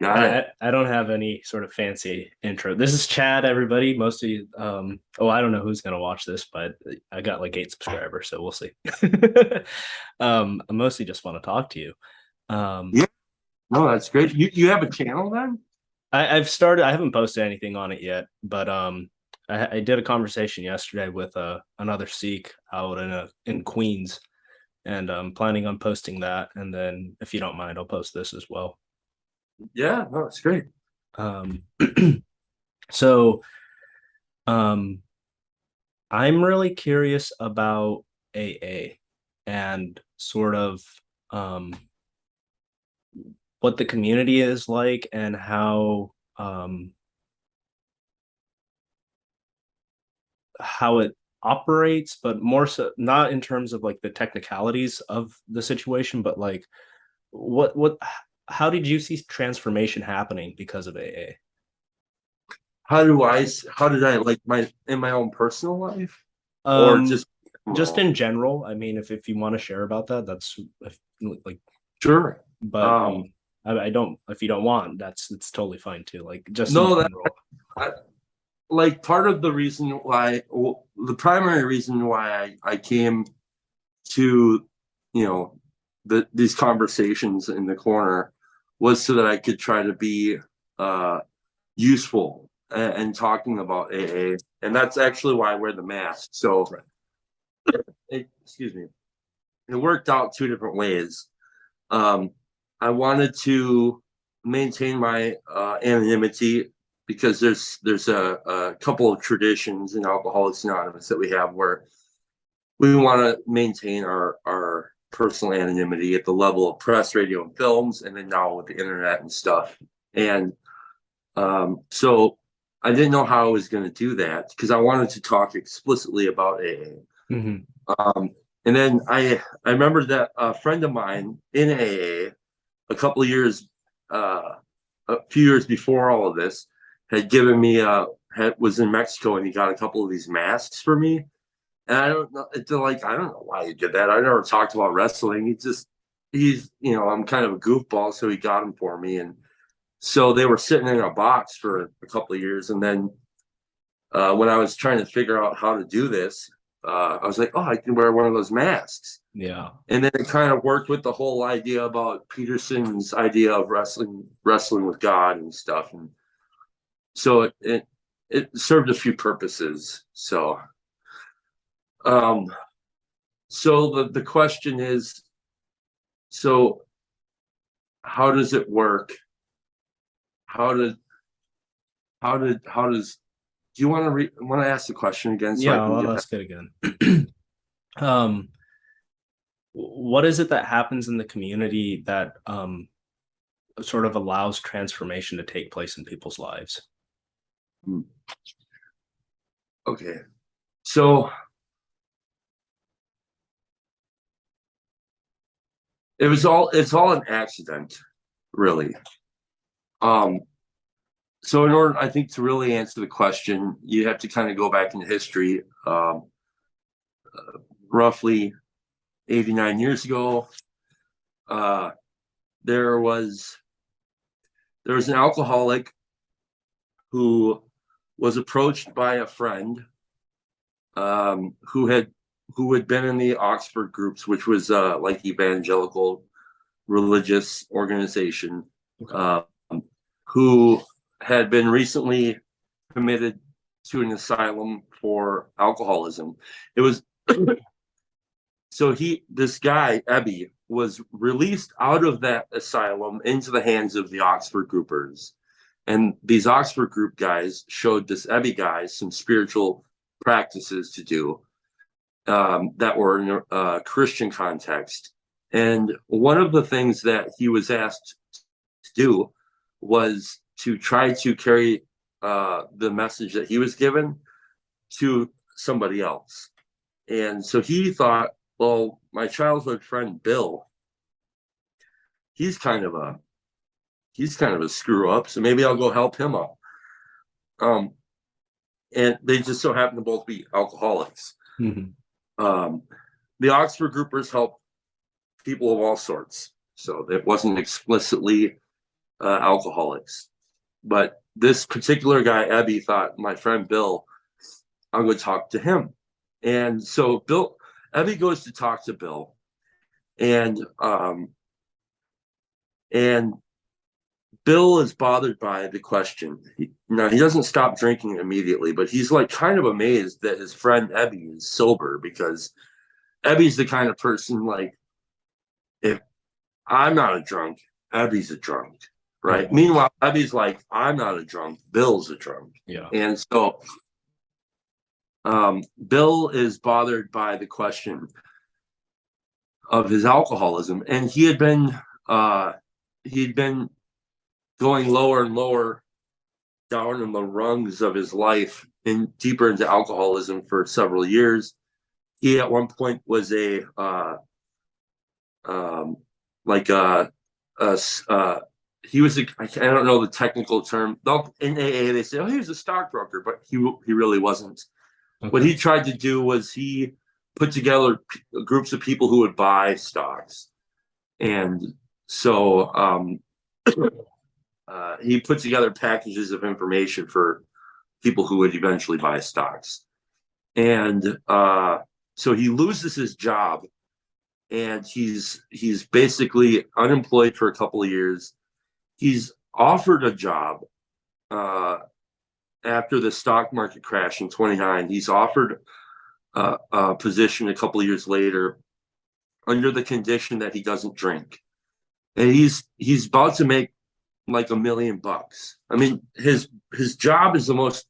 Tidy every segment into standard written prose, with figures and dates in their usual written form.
Got it. I don't have any sort of fancy intro. This is Chad, everybody. Most of you, I don't know who's gonna watch this, but I got like 8 subscribers, so we'll see. I mostly just want to talk to you. Um, Yeah, no, that's great. You have a channel then? I've started. I haven't posted anything on it yet, but I did a conversation yesterday with another Sikh out in Queens, and I'm planning on posting that. And then, if you don't mind, I'll post this as well. Yeah, no, it's great. Um, so um, I'm really curious about AA and sort of um, what the community is like and how it operates, but more so not in terms of like the technicalities of the situation, but like what how did you see transformation happening because of AA? How did I like my in my own personal life or Um, just just general? in general, I mean, if you want to share about that, that's like, Sure. but Um, I don't, if you don't want, that's it's totally fine too. Like just in no, that general. I, like part of the reason why, well, the primary reason why I came to, you know, these conversations in the corner was so that I could try to be uh useful and talking about AA. And that's actually why I wear the mask. So, Right. excuse me, it worked out two different ways. Um, I wanted to maintain my anonymity because there's a couple of traditions in Alcoholics Anonymous that we have where we want to maintain our personal anonymity at the level of press, radio, and films, and then now with the internet and stuff. And so I didn't know how I was going to do that because I wanted to talk explicitly about Mm-hmm. AA. And then I remember that a friend of mine in AA a couple of years, a few years before all of this, had given me was in Mexico and he got a couple of these masks for me. And I don't know, it's like I don't know why he did that. I never talked about wrestling. He's I'm kind of a goofball, so he got them for me, and so they were sitting in a box for a couple of years, and then when I was trying to figure out how to do this, I was like, oh, I can wear one of those masks. Yeah. And then it kind of worked with the whole idea about Peterson's idea of wrestling with God and stuff. And so it served a few purposes. Um, so the question is, so how does it work? How did how does do you want to ask the question again so I Yeah, can get that? that's good again. um, what is it that happens in the community that sort of allows transformation to take place in people's lives? Hmm. Okay. So it's all an accident, really. Um, so in order, I think, to really answer the question, you have to kind of go back in history. Roughly 89 years ago, uh, there was there was an alcoholic who was approached by a friend who had been in the Oxford groups, which was like evangelical religious organization, Okay. um, who had been recently committed to an asylum for alcoholism. It was so this guy Ebby was released out of that asylum into the hands of the Oxford groupers, and these Oxford group guys showed this Ebby guy some spiritual practices to do that were in a Christian context. And one of the things that he was asked to do was to try to carry the message that he was given to somebody else. And so he thought, well, my childhood friend Bill, he's kind of a he's kind of a screw up, so maybe I'll go help him out. Um, and they just so happen to both be alcoholics. Mm-hmm. Um, the Oxford groupers help people of all sorts. so it wasn't explicitly alcoholics. But this particular guy, Ebby, thought my friend Bill, I'm going to talk to him. And so Ebby goes to talk to Bill, and Bill is bothered by the question. Now he doesn't stop drinking immediately, but he's like kind of amazed that his friend Ebby is sober, because Ebby's the kind of person like, if I'm not a drunk, Ebby's a drunk, right? Yeah. Meanwhile, Ebby's like, I'm not a drunk, Bill's a drunk. Yeah. And so Bill is bothered by the question of his alcoholism, and he'd been going lower and lower down in the rungs of his life and deeper into alcoholism for several years. He at one point was a he was I don't know the technical term. In AA they say, oh, he was a stockbroker, but he really wasn't. Okay. What he tried to do was he put together groups of people who would buy stocks, and so he put together packages of information for people who would eventually buy stocks. And so he loses his job, and he's basically unemployed for a couple of years. He's offered a job after the stock market crash in 29. He's offered a position a couple of years later under the condition that he doesn't drink. And he's about to make like $1 million. I mean, his job is the most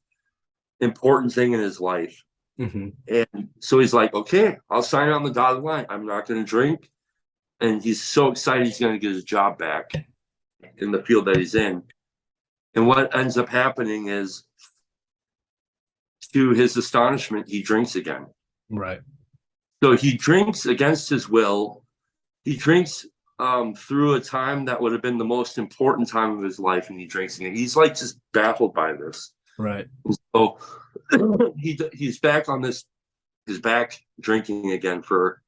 important thing in his life. Mm-hmm. And so he's like, okay, I'll sign on the dotted line. I'm not going to drink. And he's so excited he's going to get his job back in the field that he's in. And what ends up happening is, to his astonishment, he drinks again. Right. So he drinks against his will. He drinks through a time that would have been the most important time of his life, and he drinks again. He's like just baffled by this. Right. And so he's back on this. He's back drinking again for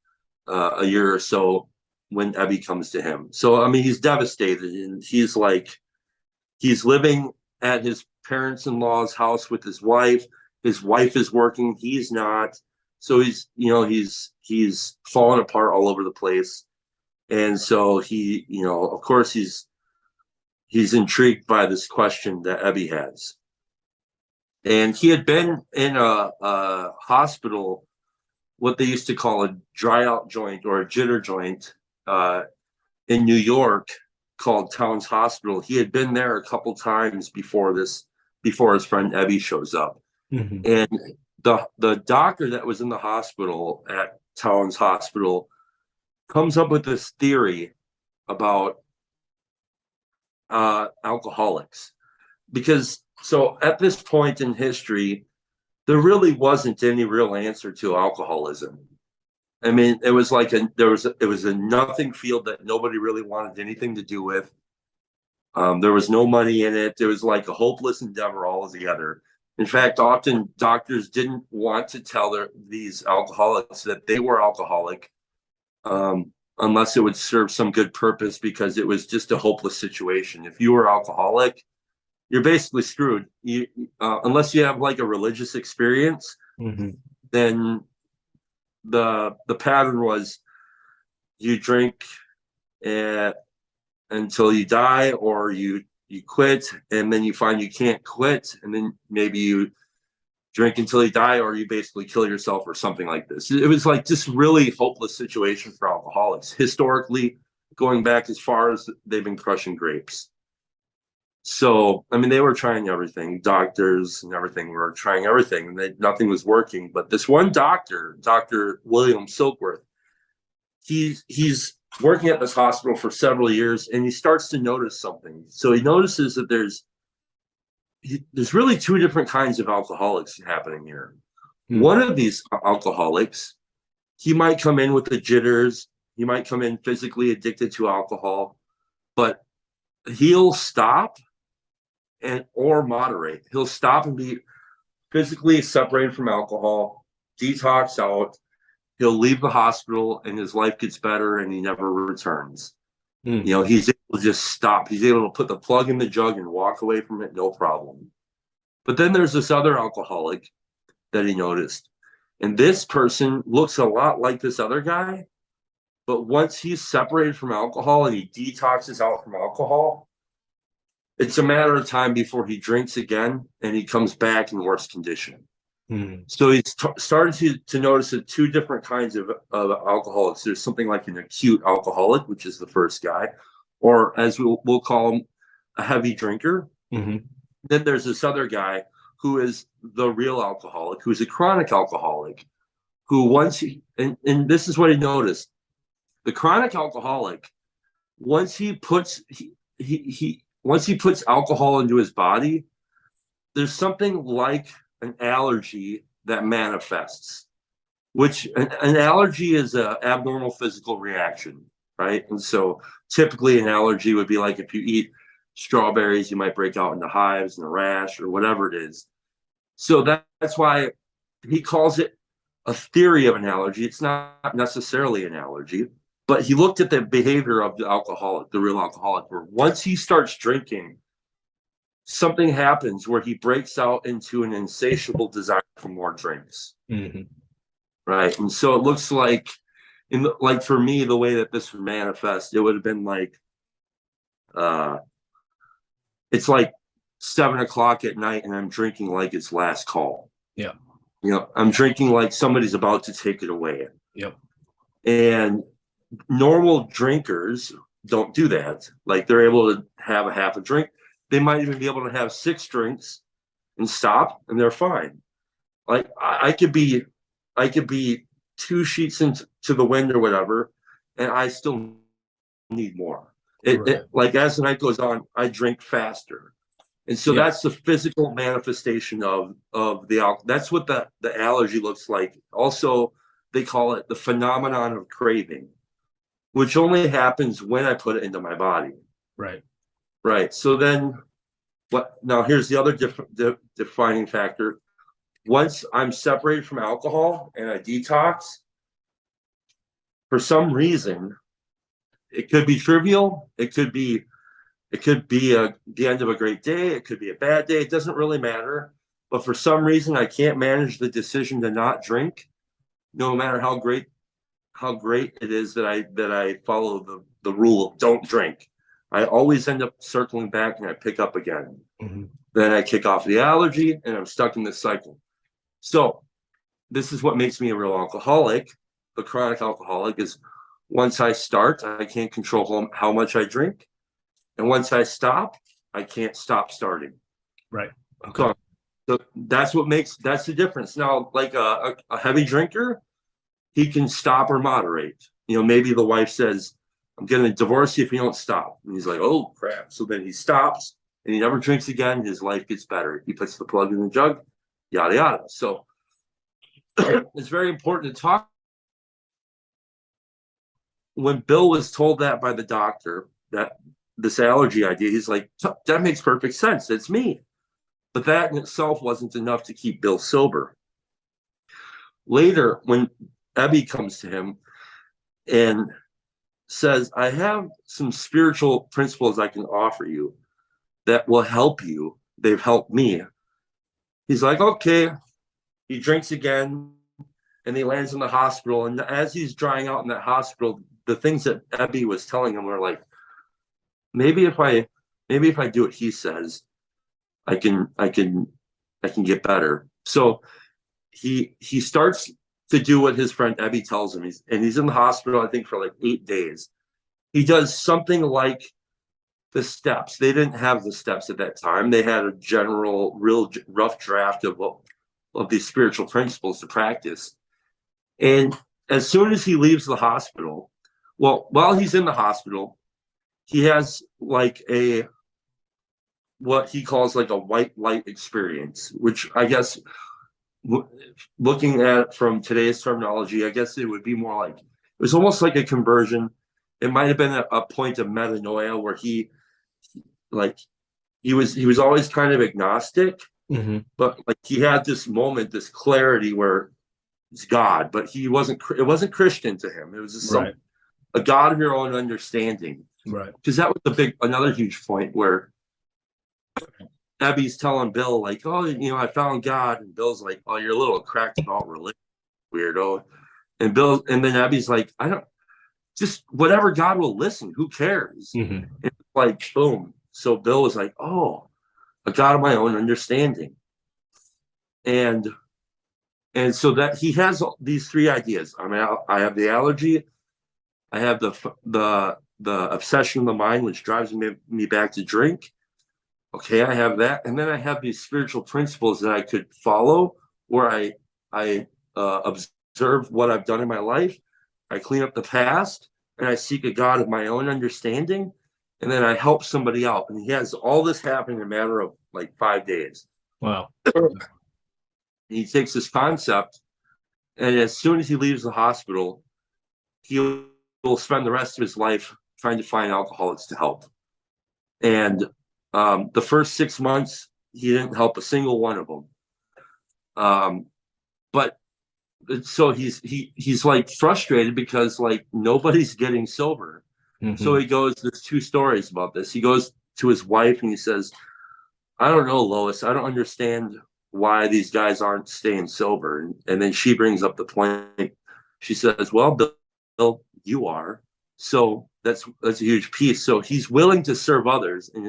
a year or so when Ebby comes to him. So I mean, he's devastated, and he's like, he's living at his parents-in-law's house with his wife. His wife is working, he's not. So he's falling apart all over the place. And so he, of course, he's intrigued by this question that Ebby has. And he had been in a hospital, what they used to call a dry out joint or a jitter joint in New York, called Towns Hospital. He had been there a couple times before his friend Ebby shows up. Mm-hmm. And the doctor that was in the hospital at Towns Hospital comes up with this theory about alcoholics, because so at this point in history, there really wasn't any real answer to alcoholism. I mean, it was like it was a nothing field that nobody really wanted anything to do with. There was no money in it. It was like a hopeless endeavor altogether. In fact, often doctors didn't want to tell these alcoholics that they were alcoholic, unless it would serve some good purpose, because it was just a hopeless situation. If you were alcoholic, you're basically screwed. Unless you have like a religious experience, Mm-hmm. then the pattern was you drink until you die, or you quit, and then you find you can't quit, and then maybe you drink until you die, or you basically kill yourself or something like this. It was like just really hopeless situation for alcoholics, historically, going back as far as they've been crushing grapes. So, I mean, they were trying everything. Doctors and everything were trying everything, and nothing was working. But this one doctor, Dr. William Silkworth, he's working at this hospital for several years, and he starts to notice something. So he notices that there's really two different kinds of alcoholics happening here. Mm-hmm. One of these alcoholics, he might come in with the jitters. He might come in physically addicted to alcohol, but he'll stop or moderate. He'll stop and be physically separated from alcohol, detox out. He'll leave the hospital, and his life gets better, and he never returns. Mm. You know, he's able to just stop. He's able to put the plug in the jug and walk away from it, no problem. But then there's this other alcoholic that he noticed. And this person looks a lot like this other guy. But once he's separated from alcohol and he detoxes out from alcohol, it's a matter of time before he drinks again and he comes back in worse condition. Mm. So he's started to notice that two different kinds of alcoholics. There's something like an acute alcoholic, which is the first guy, or as we'll call him, a heavy drinker. Mm-hmm. Then there's this other guy who is the real alcoholic, who's a chronic alcoholic, who once he, and this is what he noticed. The chronic alcoholic, once he puts once he puts alcohol into his body, there's something like an allergy that manifests, which an allergy is an abnormal physical reaction, right? And so typically an allergy would be like if you eat strawberries, you might break out into hives and a rash or whatever it is. So that's why he calls it a theory of an allergy. It's not necessarily an allergy, but he looked at the behavior of the alcoholic, the real alcoholic, where once he starts drinking, something happens where he breaks out into an insatiable desire for more drinks. Mm-hmm. Right. And so it looks like like for me, the way that this would manifest, it would have been like it's like 7 o'clock at night and I'm drinking like it's last call. Yeah. You know, I'm drinking like somebody's about to take it away. Yep. And normal drinkers don't do that. Like they're able to have a half a drink. They might even be able to have 6 drinks and stop and they're fine. Like I could be 2 sheets into the wind or whatever, and I still need more. It like as the night goes on, I drink faster. And so that's the physical manifestation of the alcohol. That's what the allergy looks like. Also, they call it the phenomenon of craving, which only happens when I put it into my body. Right. Right. So then now here's the other defining factor. Once I'm separated from alcohol and I detox, for some reason, it could be trivial. It could be the end of a great day. It could be a bad day. It doesn't really matter. But for some reason, I can't manage the decision to not drink, no matter how great it is that I follow the rule of don't drink. I always end up circling back and I pick up again. Mm-hmm. Then I kick off the allergy and I'm stuck in this cycle. So this is what makes me a real alcoholic. The chronic alcoholic is once I start, I can't control how much I drink. And once I stop, I can't stop starting. Right. Okay. So that's the difference. Now, like a heavy drinker, he can stop or moderate. You know, maybe the wife says, I'm going to divorce you if you don't stop. And he's like, oh, crap. So then he stops and he never drinks again. His life gets better. He puts the plug in the jug, yada, yada. So it's very important to talk. When Bill was told that by the doctor, that this allergy idea, he's like, that makes perfect sense. It's me. But that in itself wasn't enough to keep Bill sober. Later, when Abby comes to him and says, I have some spiritual principles I can offer you that will help you. They've helped me. He's like, okay. He drinks again and he lands in the hospital. And as he's drying out in that hospital, the things that Abby was telling him were like, maybe if I do what he says, I can get better. So he starts to do what his friend Abby tells him. He's in the hospital, I think, for like 8 days. He does something like the steps. They didn't have the steps at that time. They had a general, real rough draft of these spiritual principles to practice. And as soon as he leaves the hospital, well, while he's in the hospital, he has like what he calls like a white light experience, which I guess looking at it from today's terminology, I guess it would be more like, it was almost like a conversion. It might have been a point of metanoia where he was always kind of agnostic, Mm-hmm. but like he had this moment, this clarity where it's God, but it wasn't Christian to him. It was just a God of your own understanding. Right. Because that was another huge point where Abby's telling Bill, like, oh, I found God. And Bill's like, oh, you're a little cracked about religion, weirdo. And then Abby's like, I don't, just whatever God will listen, who cares? Mm-hmm. And like, boom. So Bill was like, oh, a God of my own understanding. And so that he has these three ideas. I mean, I have the allergy, I have the obsession of the mind, which drives me back to drink. Okay, I have that, and then I have these spiritual principles that I could follow, where I observe what I've done in my life, I clean up the past, and I seek a God of my own understanding, and then I help somebody out. And he has all this happen in a matter of like 5 days. Wow. He takes this concept, and as soon as he leaves the hospital, he will spend the rest of his life trying to find alcoholics to help. And the first 6 months, he didn't help a single one of them. But so he's like frustrated because like nobody's getting sober. Mm-hmm. So he goes, there's two stories about this. He goes to his wife and he says, I don't know, Lois, I don't understand why these guys aren't staying sober. And then she brings up the point. She says, well, Bill, you are. So that's a huge piece. So he's willing to serve others, and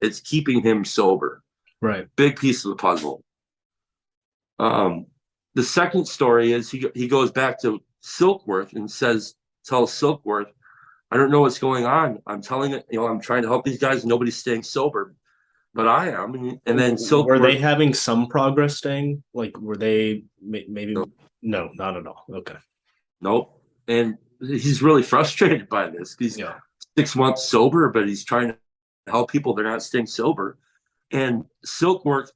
it's keeping him sober. Right. Big piece of the puzzle. The second story is he goes back to Silkworth and tells Silkworth, I don't know what's going on. I'm telling it, I'm trying to help these guys. Nobody's staying sober, but I am. And then Silkworth. Were they having some progress staying? Like, were they maybe? No, not at all. Okay. Nope. And he's really frustrated by this. He's 6 months sober, but he's trying to help people. They're not staying sober. And Silkworth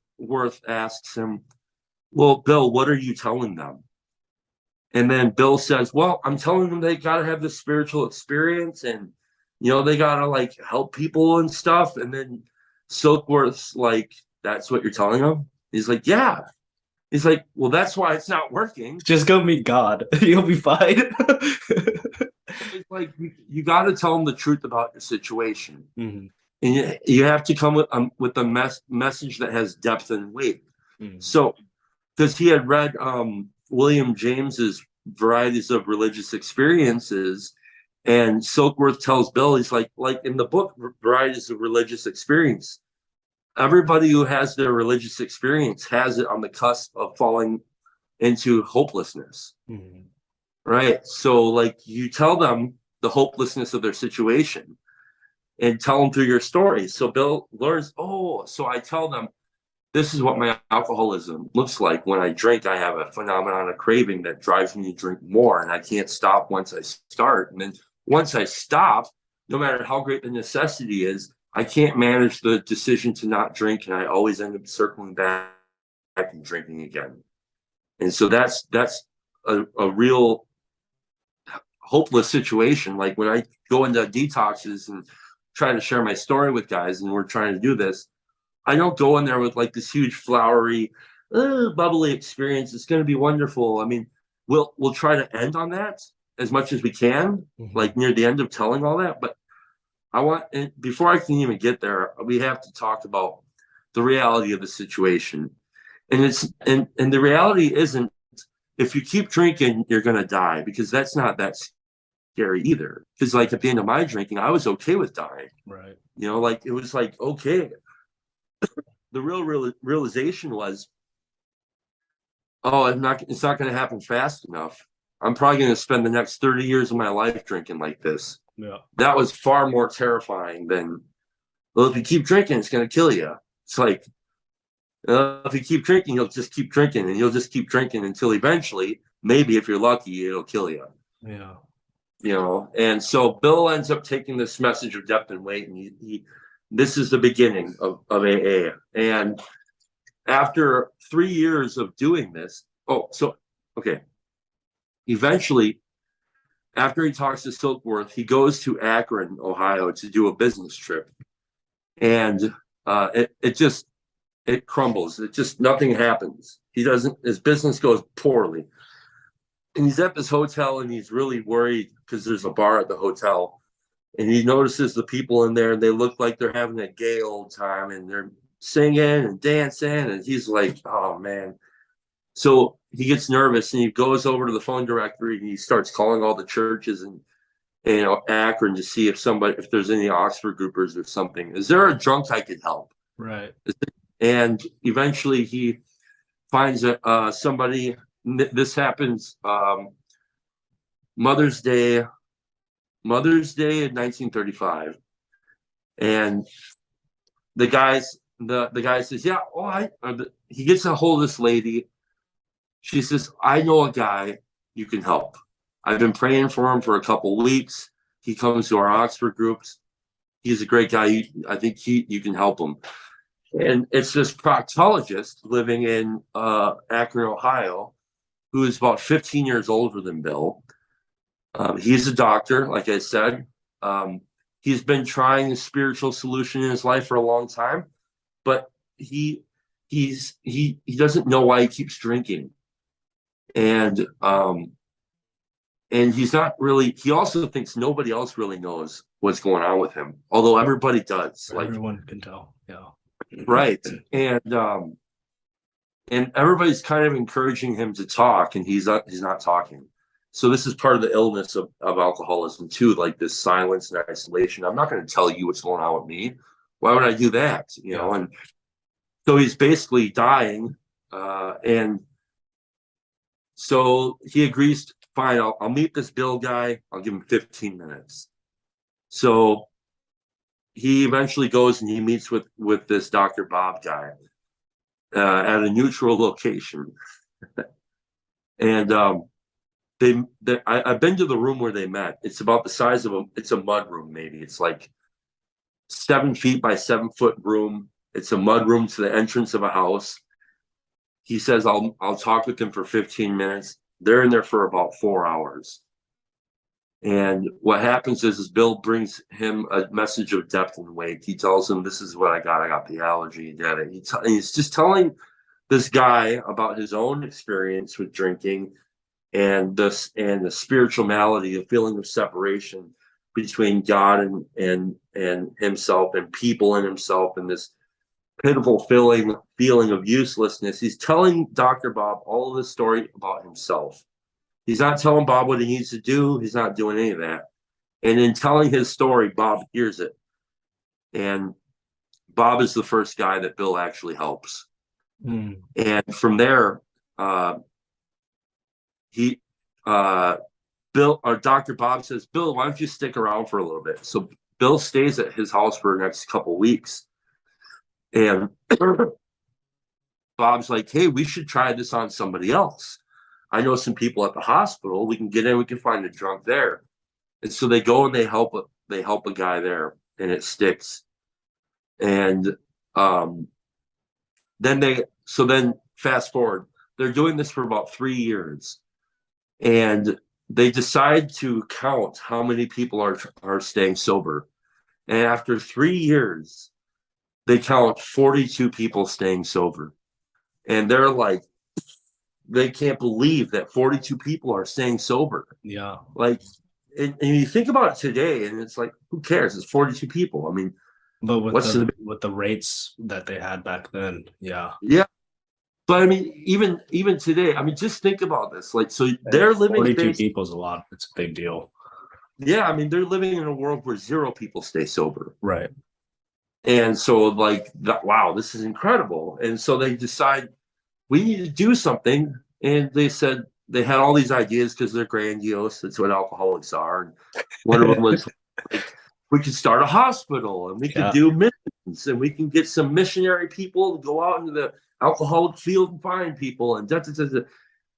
asks him, well, Bill, what are you telling them? And then Bill says, well, I'm telling them they got to have this spiritual experience, and, they got to like help people and stuff. And then Silkworth's like, that's what you're telling them? He's like, yeah. He's like, well, that's why it's not working. Just go meet God. You'll be fine. It's like, you got to tell them the truth about your situation. Mm-hmm. And you have to come with a message that has depth and weight. Mm-hmm. So, because he had read William James's Varieties of Religious Experiences, and Silkworth tells Bill, he's like in the book Varieties of Religious Experience, everybody who has their religious experience has it on the cusp of falling into hopelessness. Mm-hmm. Right? So like you tell them the hopelessness of their situation and tell them through your story. So Bill learns, so I tell them, this is what my alcoholism looks like. When I drink, I have a phenomenon of craving that drives me to drink more, and I can't stop once I start. And then once I stop, no matter how great the necessity is, I can't manage the decision to not drink, and I always end up circling back and drinking again. And so that's a real hopeless situation. Like when I go into detoxes and try to share my story with guys, and we're trying to do this, I don't go in there with like this huge flowery, bubbly experience. It's going to be wonderful. I mean, we'll try to end on that as much as we can, like near the end of telling all that. But before I can even get there, we have to talk about the reality of the situation. And and the reality isn't, if you keep drinking, you're going to die, because that's not that scary either. Because like at the end of my drinking, I was okay with dying. Right. Like it was like, okay. The real realization was, it's not going to happen fast enough. I'm probably going to spend the next 30 years of my life drinking like this. Yeah. That was far more terrifying than, well, if you keep drinking, it's going to kill you. It's like, if you keep drinking, you'll just keep drinking, and you'll just keep drinking until eventually, maybe if you're lucky, it'll kill you. Yeah. And so Bill ends up taking this message of depth and weight, and this is the beginning of AA. And after 3 years of doing this, eventually, after he talks to Silkworth, he goes to Akron, Ohio to do a business trip. And it crumbles. Nothing happens. His business goes poorly. And he's at this hotel, and he's really worried because there's a bar at the hotel. and he notices the people in there, and they look like they're having a gay old time, and they're singing and dancing, and he's like, oh man. So he gets nervous, and he goes over to the phone directory, and he starts calling all the churches and Akron to see if there's any Oxford groupers or something. Is there a drunk I could help? Right. And eventually he finds somebody. This happens Mother's Day, Mother's Day in 1935, and the guy says, yeah, he gets a hold of this lady. She says, I know a guy you can help. I've been praying for him for a couple weeks. He comes to our Oxford groups. He's a great guy. I think you can help him. And it's this proctologist living in Akron, Ohio, who is about 15 years older than Bill. He's a doctor, like I said. He's been trying a spiritual solution in his life for a long time, but he doesn't know why he keeps drinking, and he's not really. He also thinks nobody else really knows what's going on with him, although everybody does. Like everyone can tell. Yeah. right, and everybody's kind of encouraging him to talk, and he's not talking. So this is part of the illness of alcoholism too, like this silence and isolation. I'm not going to tell you what's going on with me. Why would I do that? You know, and so he's basically dying, and so he agrees to, fine, I'll meet this Bill guy. I'll give him 15 minutes. So he eventually goes and he meets with this Dr. Bob guy at a neutral location. And I've been to the room where they met. It's about the size of it's a mud room, maybe. It's like 7 feet by 7 foot room. It's a mud room to the entrance of a house. He says, I'll talk with him for 15 minutes. They're in there for about 4 hours. And what happens is Bill brings him a message of depth and weight. He tells him, this is what I got. I got the allergy. He's just telling this guy about his own experience with drinking and the spiritual malady, the feeling of separation between God and himself and people and himself, and this pitiful feeling of uselessness. He's telling Dr. Bob all of this story about himself. He's not telling Bob what he needs to do. He's not doing any of that. And in telling his story, Bob hears it. And Bob is the first guy that Bill actually helps. Mm. And from there, Bill or Dr. Bob says, Bill, why don't you stick around for a little bit? So Bill stays at his house for the next couple of weeks. And Bob's like, hey, we should try this on somebody else. I know some people at the hospital. We can get in, we can find a drunk there. And so they go and they help a guy there, and it sticks. And then fast forward, they're doing this for about 3 years. And they decide to count how many people are staying sober. And after 3 years, they count 42 people staying sober. And they're like, they can't believe that 42 people are staying sober. Yeah. Like, and you think about it today, and it's like, who cares? It's 42 people. I mean, but with the rates that they had back then, yeah. But I mean, even today, I mean, just think about this. Like, so they're living 42 people is a lot. It's a big deal. Yeah, I mean, they're living in a world where 0 people stay sober. Right. And so, like, wow, this is incredible. And so they decide we need to do something. And they said they had all these ideas because they're grandiose. That's what alcoholics are. And one of them was like, we could start a hospital, and we could do missions, and we can get some missionary people to go out into the alcoholic field and find people, and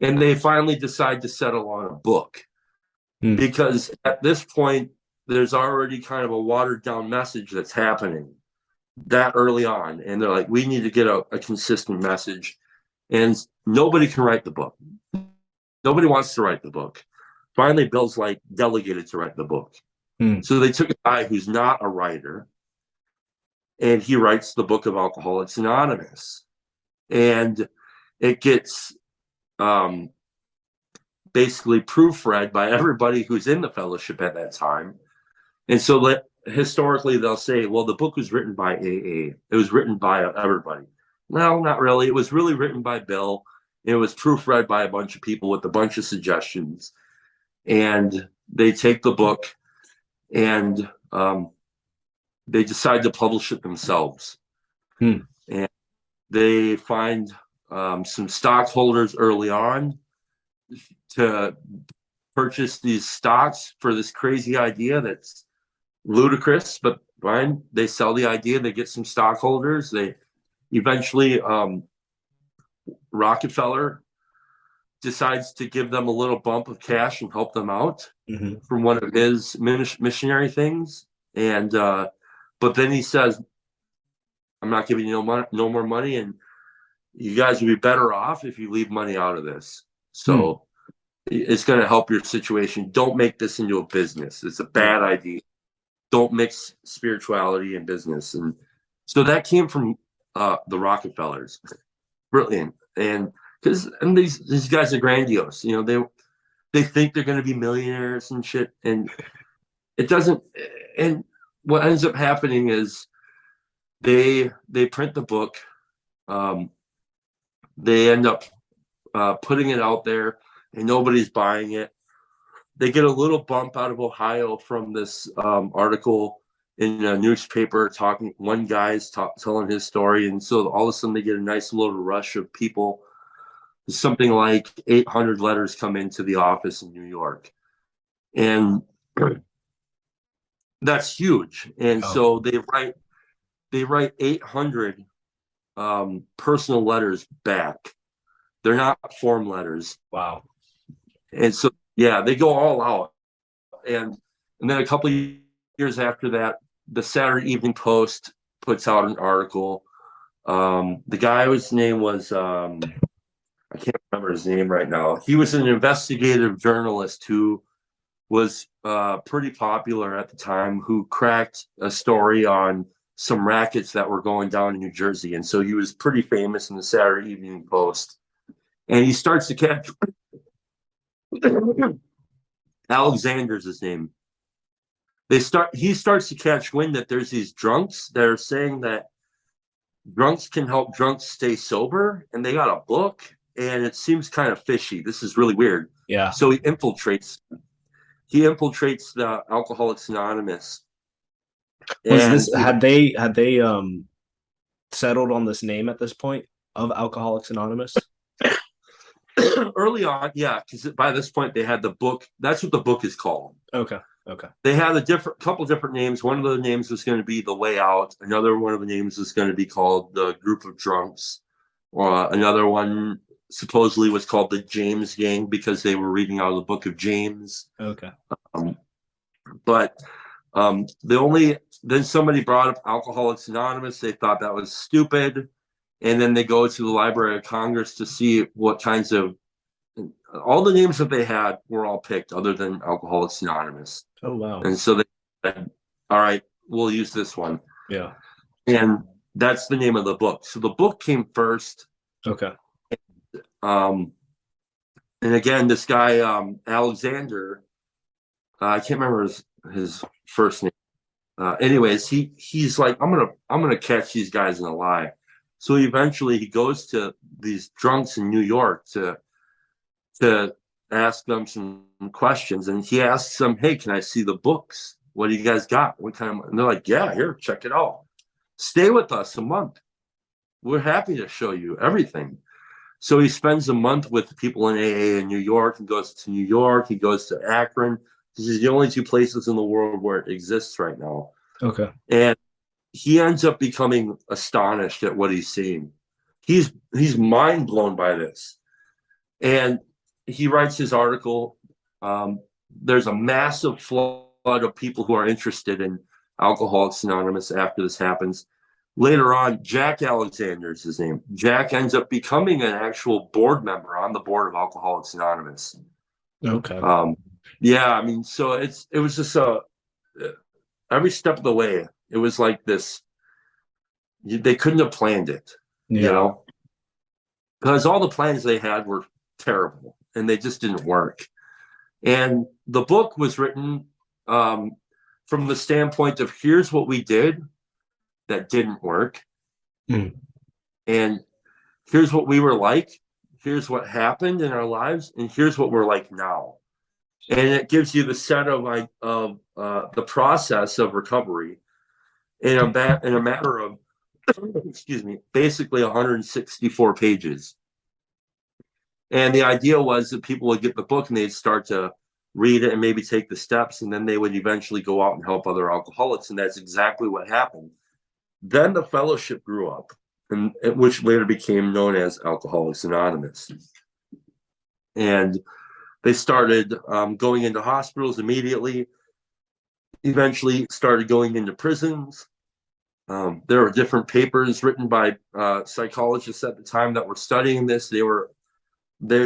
and they finally decide to settle on a book. Because at this point, there's already kind of a watered down message that's happening that early on. And they're like, we need to get a consistent message. And nobody can write the book. Nobody wants to write the book. Finally, Bill's like delegated to write the book. So they took a guy who's not a writer, and he writes the book of Alcoholics Anonymous. And it gets basically proofread by everybody who's in the fellowship at that time. And so historically they'll say, well, the book was written by AA. It was written by everybody. No, not really. It was really written by Bill. It was proofread by a bunch of people with a bunch of suggestions. And they take the book and they decide to publish it themselves. And they find some stockholders early on to purchase these stocks for this crazy idea that's ludicrous, but fine. They sell the idea, they get some stockholders. They eventually, Rockefeller decides to give them a little bump of cash and help them out from one of his missionary things. And but then he says, I'm not giving you no more money, and you guys would be better off if you leave money out of this. So it's going to help your situation. Don't make this into a business. It's a bad idea. Don't mix spirituality and business. And so that came from the Rockefellers. Brilliant. And because these guys are grandiose, you know, they think they're going to be millionaires and shit, and it doesn't. And what ends up happening is they print the book. They end up putting it out there, and nobody's buying it. They get a little bump out of Ohio from this article in a newspaper talking. One guy's telling his story, and so all of a sudden they get a nice little rush of people. Something like 800 letters come into the office in New York, and that's huge. And so they write 800 personal letters back. They're not form letters. Wow. And so they go all out. And then a couple of years after that, the Saturday Evening Post puts out an article. The guy whose name was I can't remember his name right now. He was an investigative journalist who was pretty popular at the time, who cracked a story on some rackets that were going down in New Jersey. And so he was pretty famous in the Saturday Evening Post. And he starts to catch Alexander's his name. He starts to catch wind that there's these drunks that are saying that drunks can help drunks stay sober, and they got a book, and it seems kind of fishy. This is really weird. Yeah. So he infiltrates the Alcoholics Anonymous. Had they settled on this name at this point of Alcoholics Anonymous? Early on, yeah, because by this point they had the book. That's what the book is called. Okay. They had couple different names. One of the names was going to be The Way Out. Another one of the names was going to be called The Group of Drunks. Another one supposedly was called The James Gang because they were reading out of the book of James. Okay. But then somebody brought up Alcoholics Anonymous. They thought that was stupid. And then they go to the Library of Congress to see what kinds of, all the names that they had were all picked other than Alcoholics Anonymous. Oh, wow. And so they said, all right, we'll use this one. Yeah. And that's the name of the book. So the book came first. Okay. And again, this guy, Alexander, I can't remember his first name. Anyways, he's like, I'm gonna catch these guys in a lie. So eventually he goes to these drunks in New York to ask them some questions, and he asks them, hey, can I see the books? What do you guys got? What kind of, and they're like, yeah, here, check it out. Stay with us a month. We're happy to show you everything. So he spends a month with people in AA in New York. He goes to New York. He goes to Akron. This is the only two places in the world where it exists right now. Okay. And he ends up becoming astonished at what he's seeing. He's mind blown by this. And he writes his article. There's a massive flood of people who are interested in Alcoholics Anonymous after this happens. Later on, Jack Alexander is his name. Jack ends up becoming an actual board member on the board of Alcoholics Anonymous. Okay. Yeah, I mean, so it was just every step of the way, it was like this. They couldn't have planned it, you know, because all the plans they had were terrible and they just didn't work. And the book was written from the standpoint of here's what we did that didn't work, and here's what we were like, here's what happened in our lives, and here's what we're like now. And it gives you the set of the process of recovery in a matter of excuse me, basically 164 pages. And the idea was that people would get the book and they'd start to read it and maybe take the steps, and then they would eventually go out and help other alcoholics. And that's exactly what happened. Then the fellowship grew up, and which later became known as Alcoholics Anonymous. And they started going into hospitals immediately, eventually started going into prisons. There were different papers written by psychologists at the time that were studying this. They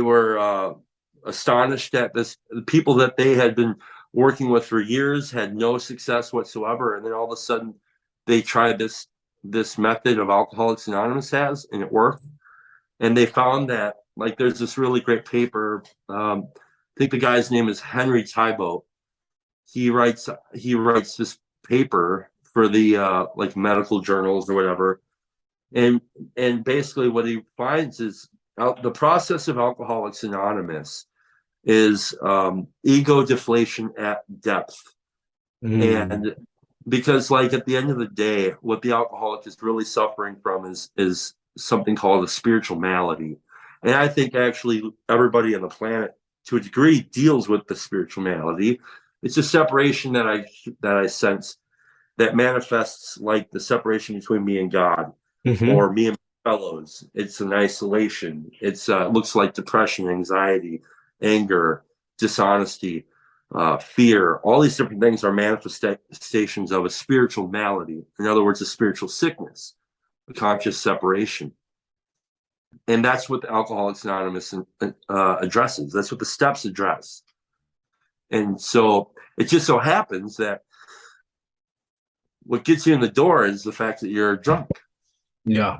were astonished at this. The people that they had been working with for years had no success whatsoever, and then all of a sudden they tried this method of Alcoholics Anonymous has, and it worked. And they found that, like, there's this really great paper. I think the guy's name is Henry Thibault. He writes this paper for the like medical journals or whatever, and basically what he finds is the process of Alcoholics Anonymous is ego deflation at depth. And because, like, at the end of the day, what the alcoholic is really suffering from is something called a spiritual malady. And I think actually everybody on the planet, to a degree, deals with the spiritual malady. It's a separation that I sense that manifests like the separation between me and God, or me and my fellows. It's an isolation. It looks like depression, anxiety, anger, dishonesty, fear. All these different things are manifestations of a spiritual malady. In other words, a spiritual sickness, a conscious separation. And that's what the Alcoholics Anonymous addresses. That's what the steps address. And so it just so happens that what gets you in the door is the fact that you're drunk. Yeah.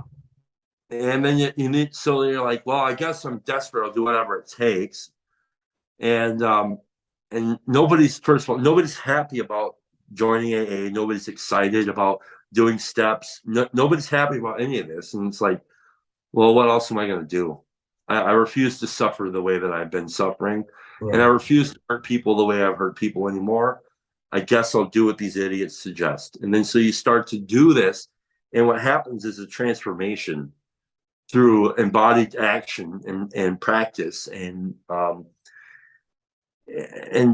And then you need, so you're like, well, I guess I'm desperate. I'll do whatever it takes. And nobody's, first of all, nobody's happy about joining AA. Nobody's excited about doing steps. Nobody's happy about any of this. And it's like, well, what else am I going to do? I refuse to suffer the way that I've been suffering. Right. And I refuse to hurt people the way I've hurt people anymore. I guess I'll do what these idiots suggest. And then so you start to do this. And what happens is a transformation through embodied action and practice and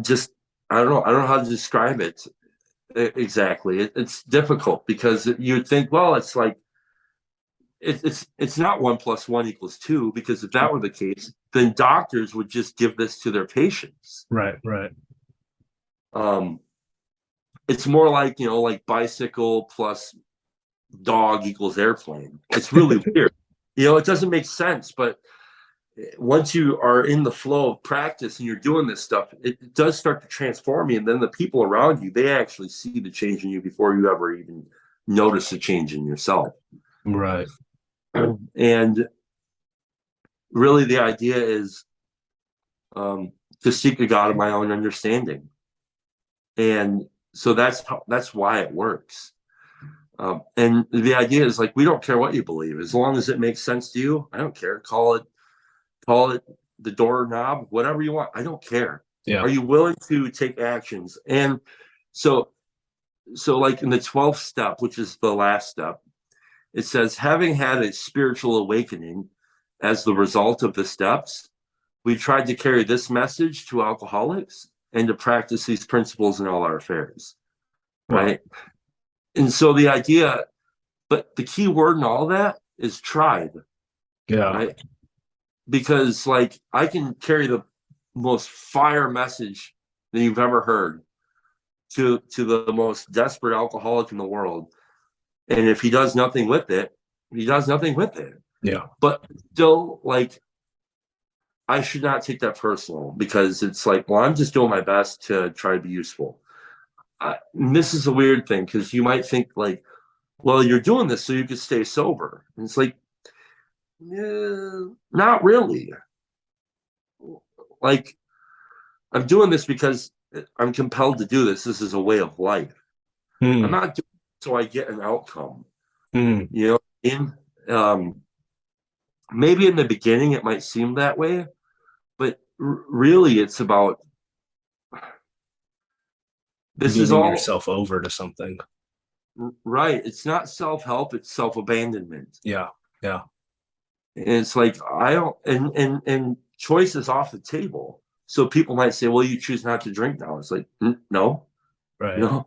just, I don't know how to describe it exactly. It's difficult because you'd think, well, it's like, it's not 1 + 1 = 2, because if that were the case, then doctors would just give this to their patients. Right. It's more like, like bicycle plus dog equals airplane. It's really weird. It doesn't make sense, but once you are in the flow of practice and you're doing this stuff, it does start to transform you. And then the people around you, they actually see the change in you before you ever even notice the change in yourself. Right. And really the idea is to seek a God of my own understanding. And so that's why it works. And the idea is, like, we don't care what you believe, as long as it makes sense to you. I don't care. Call it the doorknob, whatever you want. I don't care. Yeah. Are you willing to take actions? And so like in the 12th step, which is the last step, it says, having had a spiritual awakening as the result of the steps, we tried to carry this message to alcoholics and to practice these principles in all our affairs. Right. Wow. And so the idea, but the key word in all that is tried. Yeah. Right? Because, like, I can carry the most fire message that you've ever heard to the most desperate alcoholic in the world. And if he does nothing with it, he does nothing with it. Yeah. But still, like, I should not take that personal, because it's like, well, I'm just doing my best to try to be useful. And this is a weird thing, because you might think, like, well, you're doing this so you could stay sober. And it's like, not really. Like, I'm doing this because I'm compelled to do this. This is a way of life. I'm Mm, not doing it so I get an outcome. mm. You know, maybe in the beginning it might seem that way, but really it's about this is Giving all yourself over to something. right. It's not self-help, it's self-abandonment. Yeah. Yeah. And it's like I don't and choice is off the table. So people might say, well, you choose not to drink now. It's like, no, Right. no,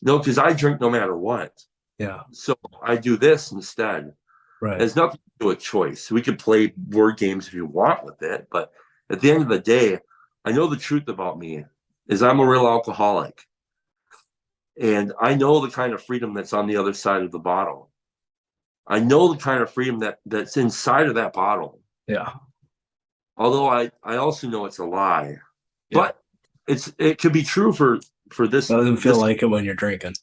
no, because I drink no matter what. Yeah. So I do this instead. It Right. has nothing to do with choice. We could play word games if you want with it, but at the end of the day, I know the truth about me is I'm a real alcoholic. And I know the kind of freedom that's on the other side of the bottle. I know the kind of freedom that's inside of that bottle. Yeah. Although I also know it's a lie. Yeah. But it could be true for Doesn't feel this like it when you're drinking.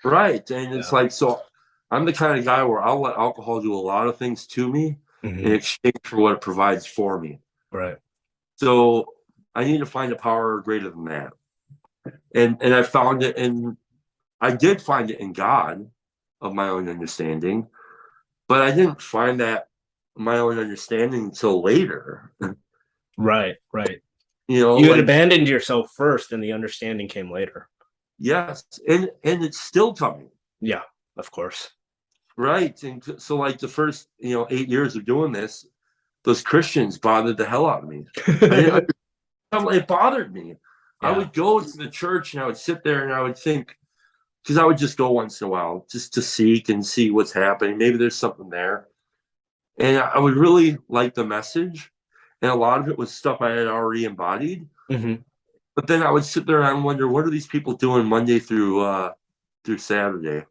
right. And it's Yeah. like so I'm the kind of guy where I'll let alcohol do a lot of things to me in Hmm. exchange for what it provides for me. Right. So I need to find a power greater than that. And I found it in I did find it in God of my own understanding, but I didn't find that my own understanding until later. Right. Right. You know, You had like abandoned yourself first and the understanding came later. yes, and it's still coming. Yeah, of course. Right. And so like the first, 8 years of doing this, those Christians bothered the hell out of me. I didn't it bothered me. I Yeah. would go to the church and I would sit there and I would think, because I would just go once in a while just to seek and see what's happening. Maybe there's something there. And I would really like the message. And a lot of it was stuff I had already embodied. Hmm. But then I would sit there and I wonder, what are these people doing Monday through Saturday?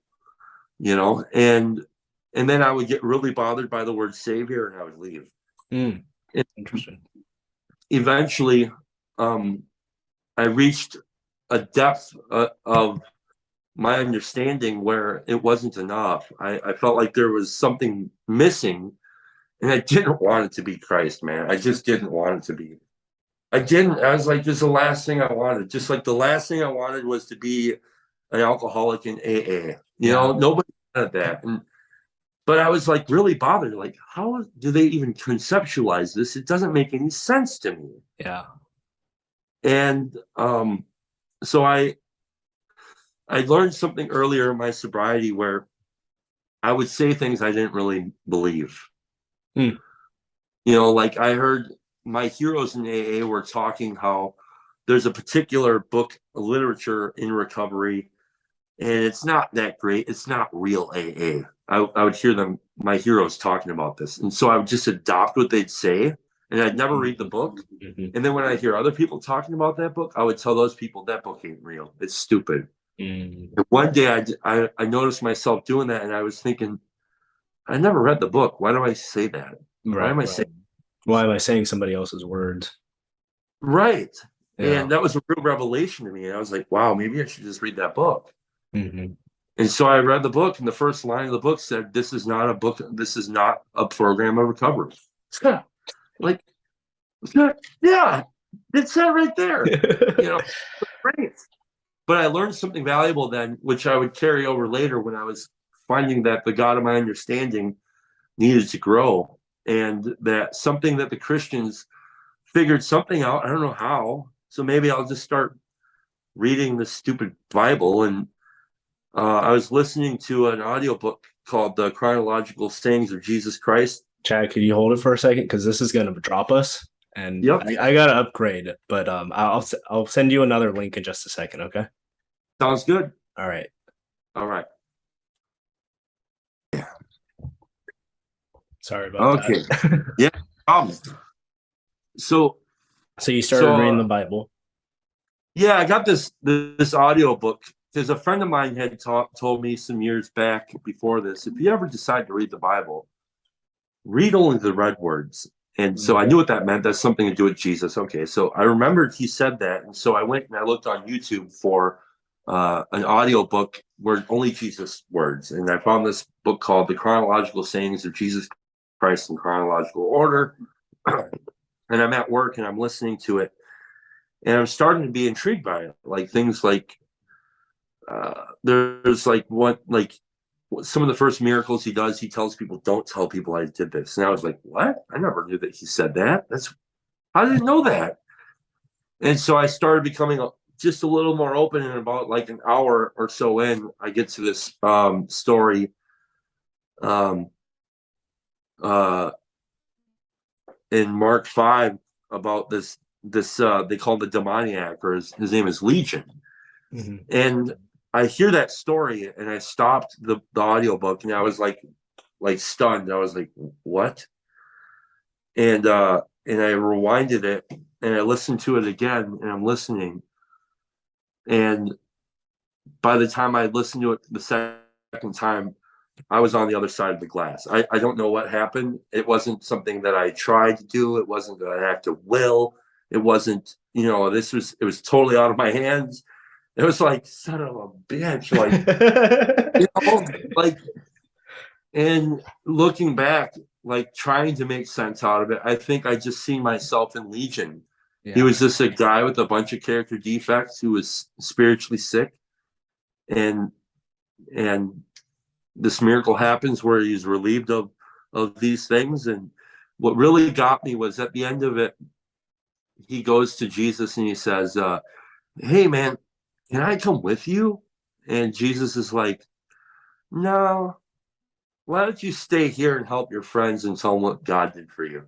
And then I would get really bothered by the word savior and I would leave. Mm, And interesting. eventually, um, I reached a depth of my understanding where it wasn't enough. I felt like there was something missing, and I didn't want it to be Christ, man. I just didn't want it to be. I didn't. I was like, this is the last thing I wanted. Just like the last thing I wanted was to be an alcoholic in AA. Yeah. Nobody wanted that. But I was like really bothered. Like, how do they even conceptualize this? It doesn't make any sense to me. Yeah. And so I learned something earlier in my sobriety where I would say things I didn't really believe. Mm, Like I heard my heroes in AA were talking how there's a particular book of literature in recovery, and it's not that great. It's not real AA. I would hear my heroes talking about this. And so I would just adopt what they'd say, and I'd never read the book. mhm, And then when I hear other people talking about that book, I would tell those people that book ain't real. It's stupid. mm. And one day I noticed myself doing that, and I was thinking, I never read the book. Why do I say that? Why Right. am I Right. saying Why am I saying somebody else's words? right? Yeah. And that was a real revelation to me. And I was like, wow, maybe I should just read that book. Hmm. And so I read the book, and the first line of the book said, "This is not a book. This is not a program of recovery." Like, yeah, it said right there. Great. But I learned something valuable then, which I would carry over later when I was finding that the God of my understanding needed to grow, and that something that the Christians figured something out. I don't know how. So maybe I'll just start reading the stupid Bible. And I was listening to an audiobook called The Chronological Sayings of Jesus Christ. Chad, could you hold it for a second? Because this is going to drop us, and Yep. I got to upgrade. But I'll send you another link in just a second. Okay. Sounds good. All right. All right. Sorry about Okay. that. Yeah. So So you started so reading the Bible. yeah, I got this audio book because a friend of mine had told me some years back before this, if you ever decide to read the Bible, read only the red words. And so I knew what that meant. That's something to do with Jesus. Okay, so I remembered he said that, and so I went and I looked on YouTube for an audio book where only Jesus words, and I found this book called "The Chronological Sayings of Jesus Christ in Chronological Order." And I'm at work and I'm listening to it, and I'm starting to be intrigued by it, like things like there's like some of the first miracles he does, he tells people, "Don't tell people I did this." And I was like, "What? I never knew that he said that. I didn't know that." And so I started becoming just a little more open. And about like an hour or so in, I get to this story um, uh, in Mark 5 about this they call the demoniac, or his name is Legion. Mm-hmm. And I hear that story, and I stopped the audiobook, and I was like stunned. I was like, "What?" And I rewinded it, and I listened to it again, and I'm listening. And by the time I listened to it the second time, I was on the other side of the glass. I don't know what happened. It wasn't something that I tried to do. It wasn't an act of will. It wasn't, it was totally out of my hands. It was like, son of a bitch. Like, and looking back, like trying to make sense out of it, I think I just seen myself in Legion. Yeah. He was just a guy with a bunch of character defects who was spiritually sick. And, and this miracle happens where he's relieved of these things. And what really got me was at the end of it, he goes to Jesus and he says, "Hey man, can I come with you?" And Jesus is like, "No, why don't you stay here and help your friends and tell them what God did for you?"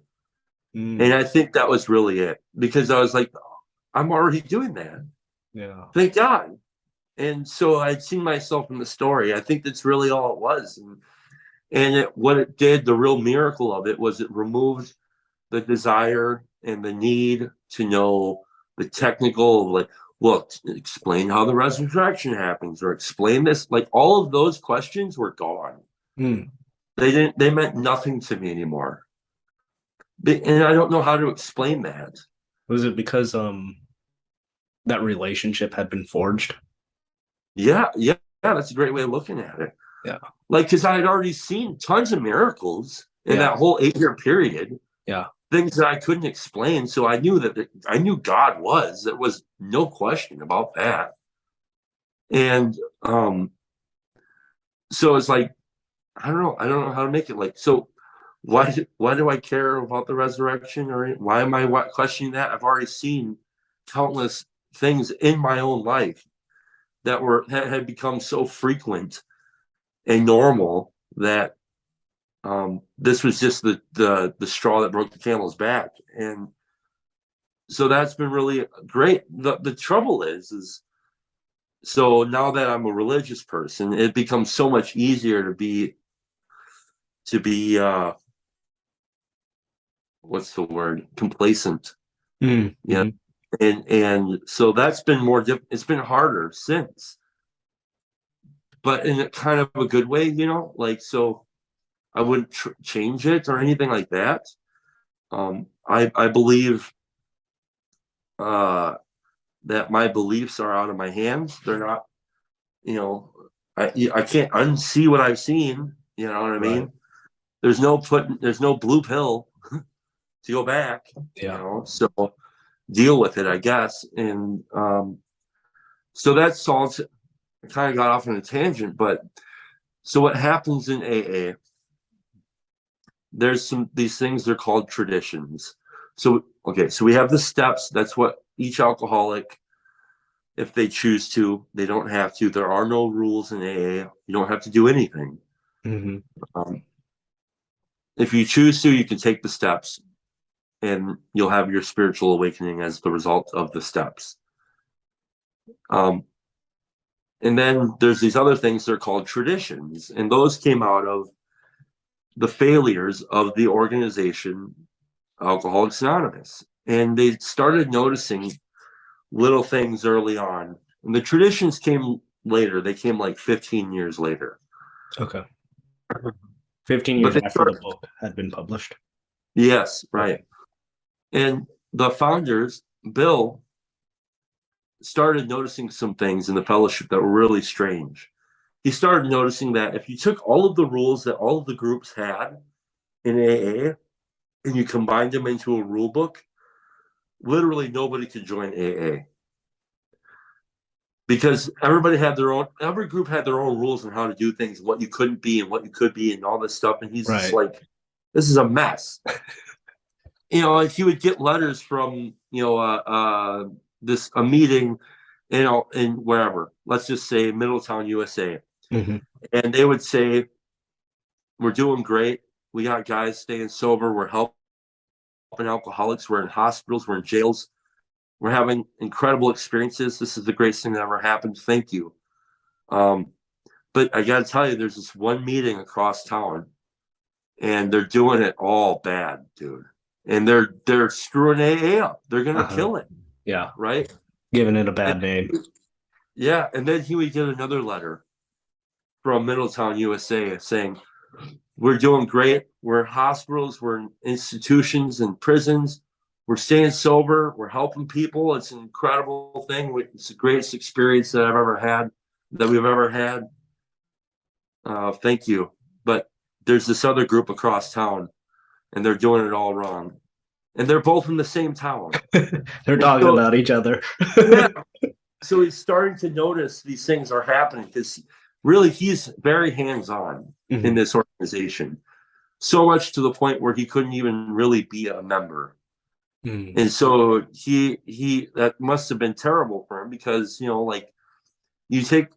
And Mm. I think that was really it, because I was like, I'm already doing that. Yeah. Thank God. And so I'd seen myself in the story. I think that's really all it was. And what it did, the real miracle of it, was it removed the desire and the need to know the technical, like, well, explain how the resurrection happens, or explain this. Like, all of those questions were gone. Mm. They meant nothing to me anymore. And I don't know how to explain that. Was it because that relationship had been forged? Yeah, that's a great way of looking at it. Yeah. Like, because I had already seen tons of miracles in Yeah. that whole 8-year period, Yeah. things that I couldn't explain. So I knew God was. There was no question about that. And so it's like, I don't know how to make it like so. Why do I care about the resurrection, or why am I questioning that? I've already seen countless things in my own life that had become so frequent and normal that this was just the straw that broke the camel's back. And so that's been really great. The trouble is so now that I'm a religious person, it becomes so much easier to be what's the word, complacent. Mm. Yeah. Mm-hmm. And so that's been it's been harder since, but in a kind of a good way, like, so I wouldn't change it or anything like that. I believe uh that my beliefs are out of my hands. They're not, you know I can't unsee what I've seen. You know what I Right. mean? There's no blue pill to go back. Yeah. So deal with it, I guess. And so that's all. I kind of got off on a tangent, but so what happens in AA? There's these things, they're called traditions. So okay, so we have the steps. That's what each alcoholic, if they choose to, they don't have to. There are no rules in AA. You don't have to do anything. Mm-hmm. Um, if you choose to, you can take the steps, and you'll have your spiritual awakening as the result of the steps. Um, and then there's these other things, they're called traditions, and those came out of the failures of the organization Alcoholics Anonymous. And they started noticing little things early on. And the traditions came later. They came like 15 years later. Okay. 15 But years they after the started, book had been published. yes, right. Okay. And the founders, Bill, started noticing some things in the fellowship that were really strange. He started noticing that if you took all of the rules that all of the groups had in AA and you combined them into a rule book, literally nobody could join AA. because every group had their own rules on how to do things, what you couldn't be and what you could be, and all this stuff. And he's just Right. like, this is a mess. And he would get letters from this a meeting, in wherever, let's just say Middletown, USA, Mm-hmm. and they would say, "We're doing great. We got guys staying sober. We're helping alcoholics. We're in hospitals. We're in jails. We're having incredible experiences. This is the greatest thing that ever happened. Thank you." Um, but I got to tell you, there's this one meeting across town, and they're doing it all bad, dude. And they're screwing AA up. They're gonna Uh-huh. kill it, Yeah. right? Giving it a bad And, name. yeah, and then he would get another letter from Middletown, USA, saying, "We're doing great. We're in hospitals. We're in institutions and prisons. We're staying sober. We're helping people. It's an incredible thing. It's the greatest experience that we've ever had. Thank you." But there's this other group across town, and they're doing it all wrong. And they're both in the same town. They're And talking about each other. yeah, so he's starting to notice these things are happening because really he's very hands-on in this organization, so much to the point where he couldn't even really be a member. Mm-hmm. And so he that must have been terrible for him, because like, you take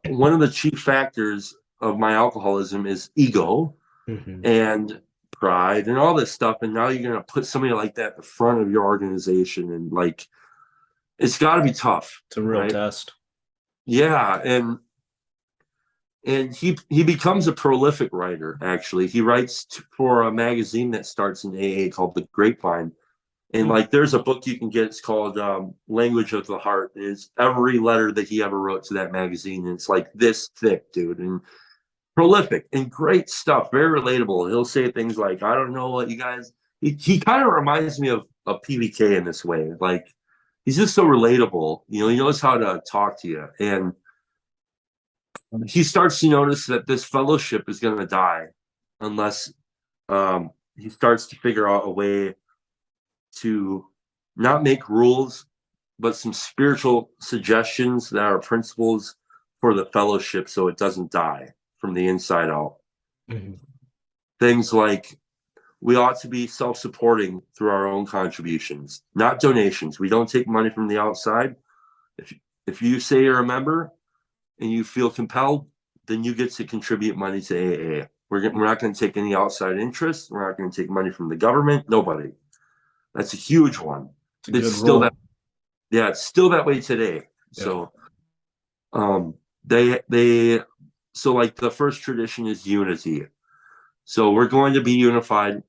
one of the chief factors of my alcoholism is ego Mm-hmm. and pride and all this stuff, and now you're going to put somebody like that at the front of your organization, and like, it's got to be tough. It's a real right? test. Yeah, and he becomes a prolific writer. Actually, he writes for a magazine that starts in AA called The Grapevine. And like, there's a book you can get. It's called Language of the Heart. And it's every letter that he ever wrote to that magazine. And it's like this thick, dude, and prolific and great stuff. Very relatable. He'll say things like, "I don't know what you guys." He kind of reminds me of PBK in this way. Like, he's just so relatable. He knows how to talk to you, and he starts to notice that this fellowship is going to die unless he starts to figure out a way to not make rules, but some spiritual suggestions that are principles for the fellowship, so it doesn't die from the inside out. Mm-hmm. Things like, we ought to be self-supporting through our own contributions, not donations. We don't take money from the outside. If you say you're a member and you feel compelled, then you get to contribute money to AA. We're not going to take any outside interest. We're not going to take money from the government. Nobody. That's a huge one. It's still that. Yeah, it's still that way today. Yeah. So, so like, the first tradition is unity. So we're going to be unified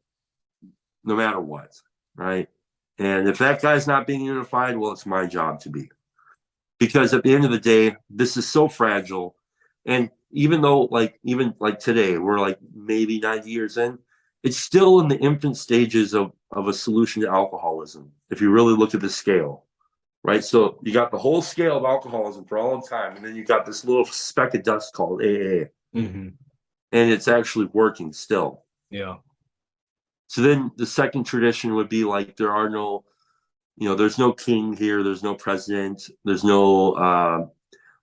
no matter what, right? And if that guy's not being unified, well, it's my job to be. Because at the end of the day, this is so fragile. And even though, even like today, we're like maybe 90 years in, it's still in the infant stages of a solution to alcoholism, if you really look at the scale, right? So you got the whole scale of alcoholism for all of time, and then you got this little speck of dust called AA. Mm-hmm. And it's actually working still. Yeah. So then the second tradition would be like, there's no king here, there's no president, there's no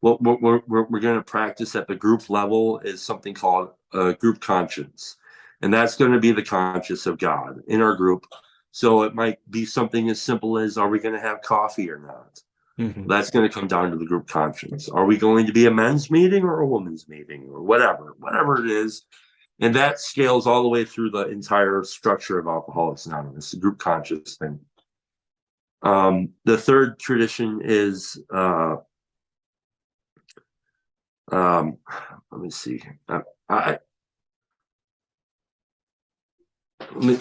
what we're going to practice at the group level is something called group conscience, and that's going to be the conscience of God in our group. So it might be something as simple as, are we going to have coffee or not? Mm-hmm. That's going to come down to the group conscience. Are we going to be a men's meeting or a women's meeting, or whatever it is? And that scales all the way through the entire structure of Alcoholics Anonymous, the group conscious thing. The third tradition is, let me see. Let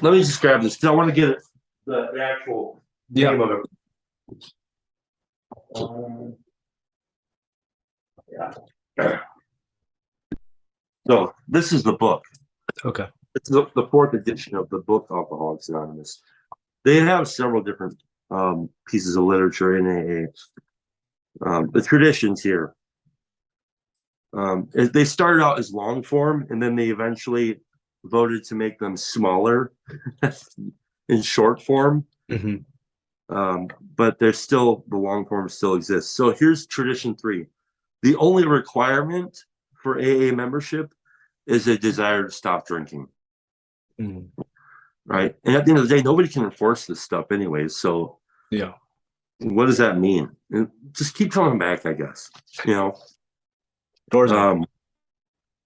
me just grab this, because I want to get the actual name of it. Yeah. So this is the book. Okay. It's the fourth edition of the book Alcoholics Anonymous. They have several different pieces of literature in AA. The traditions here. They started out as long form, and then they eventually voted to make them smaller in short form. Mm-hmm. But there's still the long form still exists. So here's tradition 3. The only requirement for AA membership is a desire to stop drinking. Mm. Right. And at the end of the day, nobody can enforce this stuff anyways. So Yeah. what does that mean? Just keep coming back, I guess. Doors open.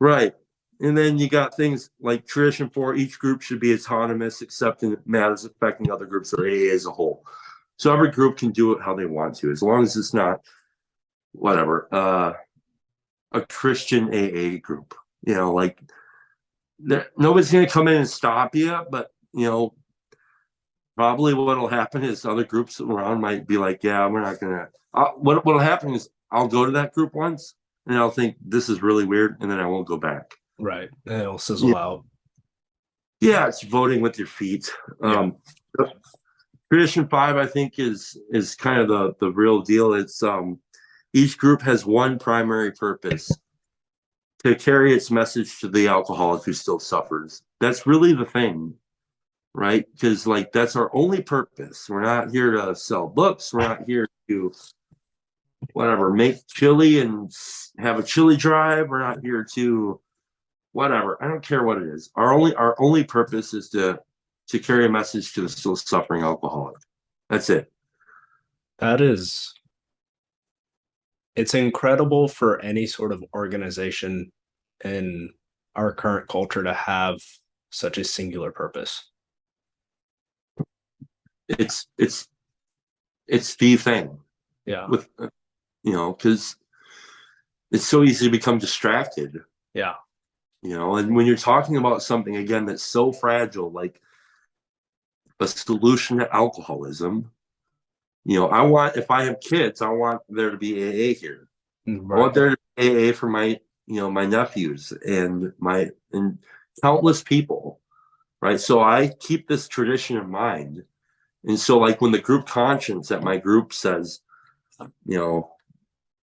Right. And then you got things like tradition 4, each group should be autonomous, except in matters affecting other groups or AA as a whole. So every group can do it how they want to, as long as it's not whatever, a Christian AA group. Like nobody's going to come in and stop you, but probably what'll happen is other groups around might be like, yeah, we're not going to. What'll happen is I'll go to that group once and I'll think this is really weird, and then I won't go back. Right. And it'll sizzle out. Yeah, it's voting with your feet. Tradition 5, I think, is kind of the real deal. It's each group has one primary purpose: to carry its message to the alcoholic who still suffers. That's really the thing, right? Because like that's our only purpose. We're not here to sell books. We're not here to whatever, make chili and have a chili drive. We're not here to whatever. I don't care what it is. Our only purpose is to carry a message to the still suffering alcoholic. That's it. It's incredible for any sort of organization in our current culture to have such a singular purpose. It's the thing. Yeah. With because it's so easy to become distracted. Yeah. And when you're talking about something again that's so fragile, like a solution to alcoholism, if I have kids, I want there to be AA here. Right. I want there to be AA for my nephews and countless people, right? So I keep this tradition in mind. And so like when the group conscience at my group says,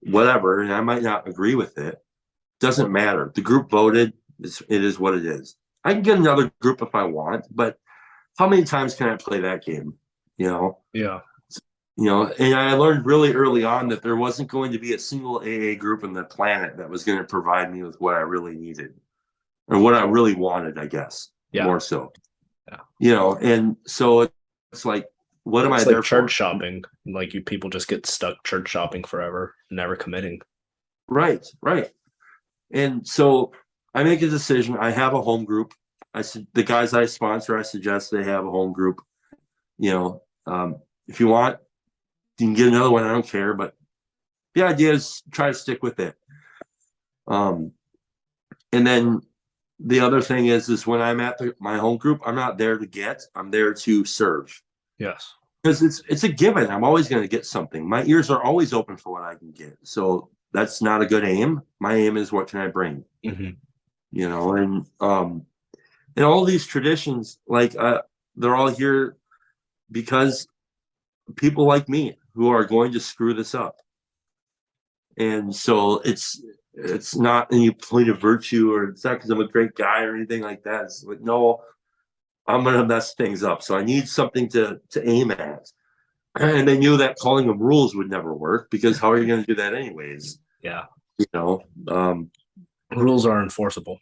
whatever, and I might not agree with it, doesn't matter. The group voted, it is what it is. I can get another group if I want, but how many times can I play that game? Yeah. And I learned really early on that there wasn't going to be a single AA group on the planet that was going to provide me with what I really needed or what I really wanted, I guess. Yeah. More so. Yeah. And so it's like, what am I there for? Church shopping. Like people just get stuck church shopping forever, never committing. Right. And so I make a decision. I have a home group. The guys I sponsor, I suggest they have a home group. If you want, you can get another one. I don't care, but the idea is try to stick with it. And then the other thing is when I'm at my home group, I'm not there to get. I'm there to serve. Yes. Because it's a given. I'm always going to get something. My ears are always open for what I can get. So that's not a good aim. My aim is what can I bring? Mm-hmm. And all these traditions, like they're all here because people like me who are going to screw this up. And so it's not any point of virtue, or it's not because I'm a great guy or anything like that. It's like, no, I'm going to mess things up. So I need something to aim at. And they knew that calling them rules would never work because how are you going to do that anyways? Yeah. Rules are enforceable.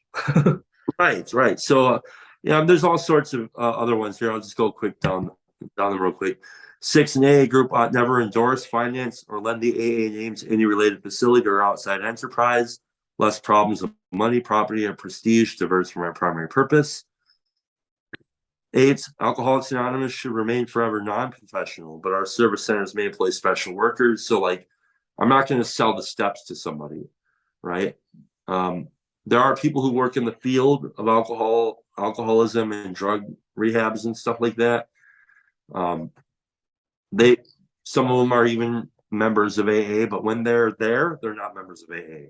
Right. So, there's all sorts of other ones here. I'll just go quick down them real quick. 6, an AA group ought never endorse, finance, or lend the AA name to any related facility or outside enterprise, lest problems of money, property, or prestige diverts from our primary purpose. 8, Alcoholics Anonymous should remain forever non-professional, but our service centers may employ special workers. So, like, I'm not going to sell the steps to somebody, right? There are people who work in the field of alcoholism and drug rehabs and stuff like that. Some of them are even members of AA, but when they're there, they're not members of AA.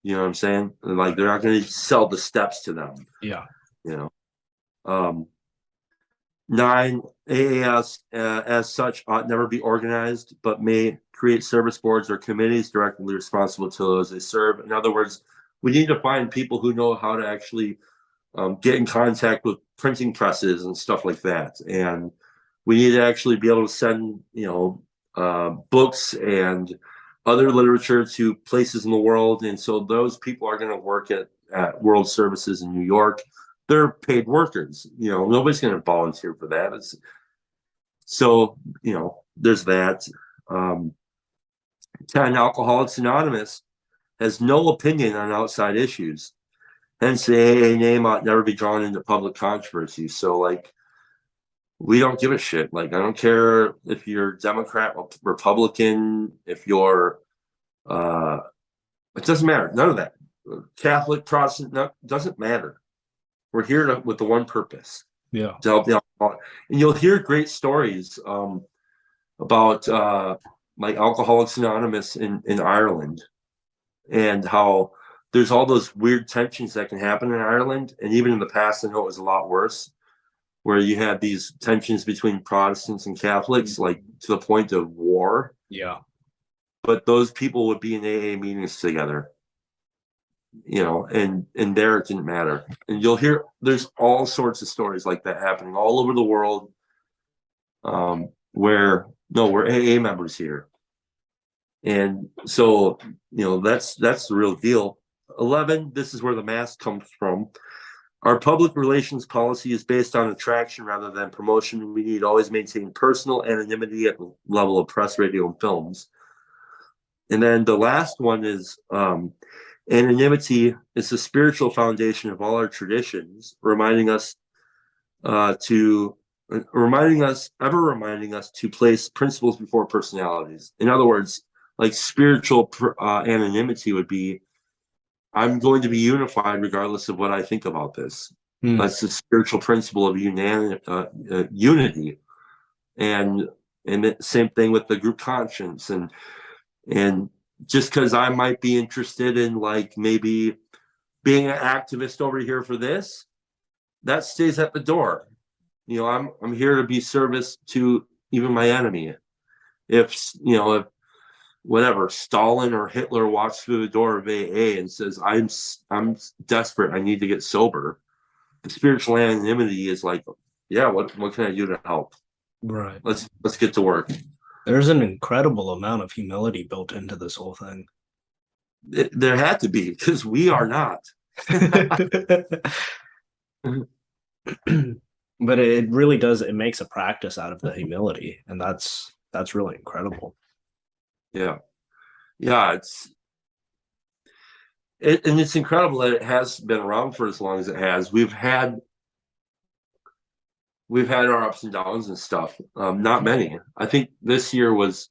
You know what I'm saying? Like they're not going to sell the steps to them. Yeah. 9, AAS as such ought never be organized, but may create service boards or committees directly responsible to those they serve. In other words, we need to find people who know how to actually get in contact with printing presses and stuff like that, and We need to actually be able to send, books and other literature to places in the world. And so those people are going to work at World Services in New York. They're paid workers. Nobody's going to volunteer for that. So, there's that. 10, Alcoholics Anonymous has no opinion on outside issues. Hence, the AA name ought never be drawn into public controversy. So, like, we don't give a shit. Like, I don't care if you're Democrat, Republican, if you're, it doesn't matter. None of that. Catholic, Protestant, no, doesn't matter. We're here with the one purpose. Yeah. To help the alcoholic. And you'll hear great stories about like Alcoholics Anonymous in Ireland, and how there's all those weird tensions that can happen in Ireland. And even in the past, I know it was a lot worse, where you had these tensions between Protestants and Catholics, like to the point of war. Yeah. But those people would be in AA meetings together, and there it didn't matter. And you'll hear there's all sorts of stories like that happening all over the world, where we're AA members here. And so, that's the real deal. 11, this is where the mask comes from. Our public relations policy is based on attraction rather than promotion. We need to always maintain personal anonymity at the level of press, radio, and films. And then the last one is anonymity is the spiritual foundation of all our traditions, reminding us to place principles before personalities. In other words, like spiritual anonymity would be, I'm going to be unified regardless of what I think about this. That's the spiritual principle of unity. And the same thing with the group conscience. And just because I might be interested in, like, maybe being an activist over here for this, that stays at the door. I'm here to be service to even my enemy. If whatever, Stalin or Hitler walks through the door of AA and says, I'm desperate, I need to get sober, the spiritual anonymity is like, yeah, what can I do to help? Right. Let's get to work. There's an incredible amount of humility built into this whole thing. There had to be, because we are not. But it really does, it makes a practice out of the humility, and that's really incredible. Yeah. And it's incredible that it has been around for as long as it has. We've had our ups and downs and stuff. Not many. I think this year was,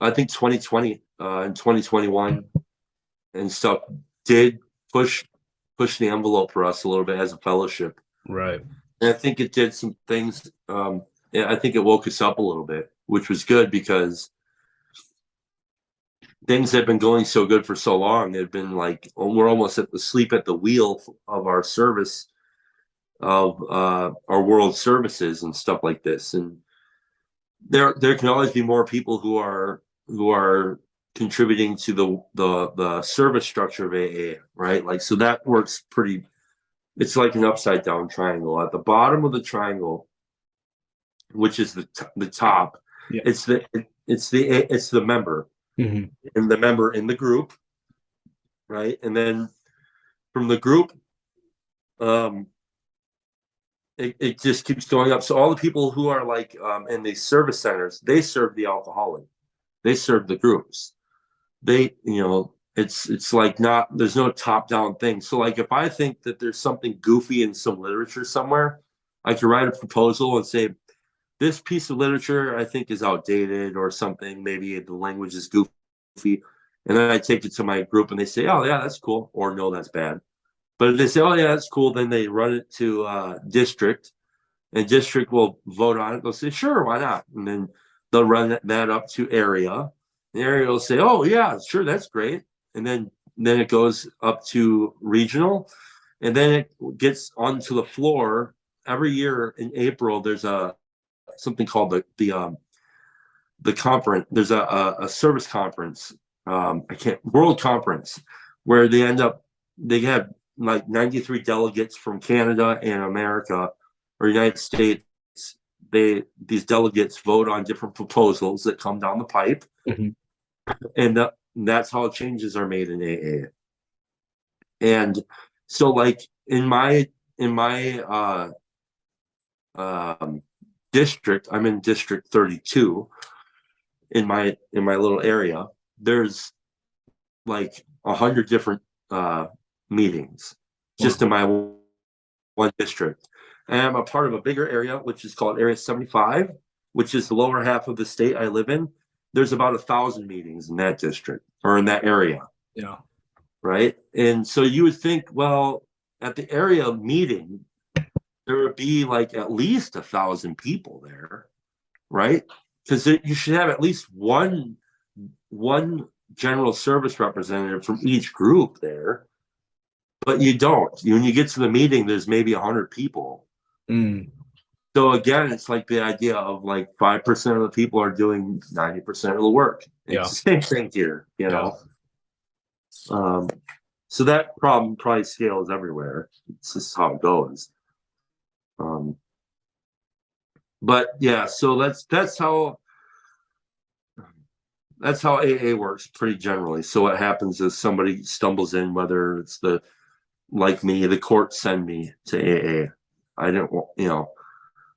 2020 and 2021 and stuff did push the envelope for us a little bit as a fellowship. Right. And I think it did some things. I think it woke us up a little bit, which was good, because things have been going so good for so long. They've been like, we're almost asleep at the wheel of our service, of our world services and stuff like this. And there can always be more people who are contributing to the service structure of AA, right? Like, so that works pretty. It's like an upside down triangle. At the bottom of the triangle, which is the top, yeah. it's the member, and the member in the group, right? And then from the group, it just keeps going up. So all the people who are like in these service centers, they serve the alcoholic, they serve the groups. They, it's like, not, there's no top down thing. So like, if I think that there's something goofy in some literature somewhere, I can write a proposal and say, this piece of literature I think is outdated or something. Maybe the language is goofy. And then I take it to my group and they say, oh yeah, that's cool. Or no, that's bad. But if they say, oh yeah, that's cool, then they run it to district, and district will vote on it. They'll say, sure, why not? And then they'll run that up to area. The area will say, oh yeah, sure, that's great. And then it goes up to regional, and then it gets onto the floor. Every year in April, there's something called the conference. There's a service conference, world conference, where they have like 93 delegates from Canada and America, or United States these delegates vote on different proposals that come down the pipe, Mhm. and that's how changes are made in AA. And so, like in my district, I'm in District 32. In my little area, there's like 100 different meetings just in Wow. my one district. And I'm a part of a bigger area, which is called Area 75, which is the lower half of the state I live in. There's about 1,000 meetings in that district or in that area, Yeah. right? And so you would think, well, at the area meeting, there would be like at least 1,000 people there, right? Because you should have at least one general service representative from each group there, but you don't. When you get to the meeting, there's maybe 100 people. Mm. So again, it's like the idea of like 5% of the people are doing 90% of the work. It's Yeah. the same thing here, you Yeah. know. Um, so that problem probably scales everywhere. It's just how it goes. Um, but yeah, so that's how AA works pretty generally. So what happens is somebody stumbles in, whether it's like me, the court send me to AA. I didn't,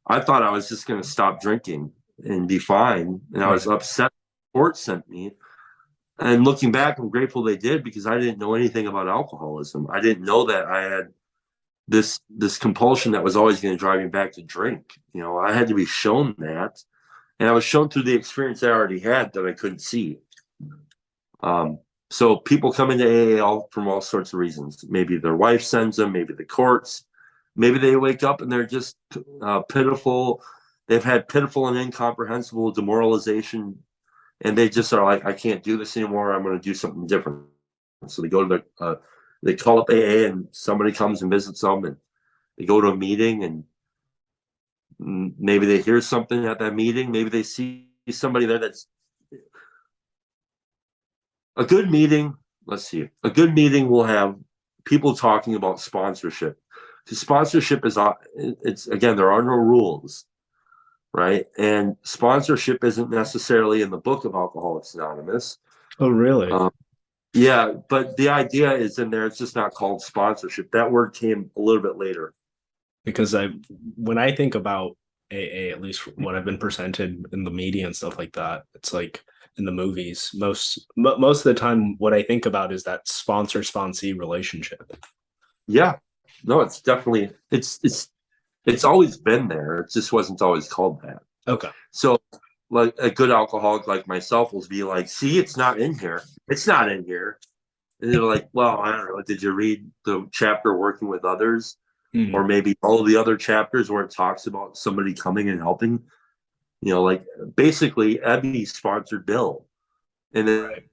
I thought I was just going to stop drinking and be fine. And I was Right. upset the court sent me. And looking back, I'm grateful they did because I didn't know anything about alcoholism. I didn't know that I had this compulsion that was always going to drive me back to drink. I had to be shown that. And I was shown through the experience I already had that I couldn't see. So people come into AA from all sorts of reasons. Maybe their wife sends them, maybe the courts, maybe they wake up and they're just pitiful. They've had pitiful and incomprehensible demoralization, and they just are like, I can't do this anymore. I'm going to do something different. So they go to they call up AA, and somebody comes and visits them, and they go to a meeting, and maybe they hear something at that meeting. Maybe they see somebody there that's a good meeting. Let's see. A good meeting will have people talking about sponsorship. Because sponsorship it's again, there are no rules, right? And sponsorship isn't necessarily in the book of Alcoholics Anonymous. Oh, really? Yeah, but the idea is in there. It's just not called sponsorship. That word came a little bit later. Because when I think about AA, at least what I've been presented in the media and stuff like that, it's like in the movies, most of the time, what I think about is that sponsor-sponsee relationship. Yeah, no, it's definitely it's always been there. It just wasn't always called that. Okay. So, like a good alcoholic like myself will be like, "See, it's not in here. It's not in here." And they're like, "Well, I don't know. Did you read the chapter working with others, or Mm. maybe all the other chapters where it talks about somebody coming and helping?" Like basically, Ebby sponsored Bill, and then Right.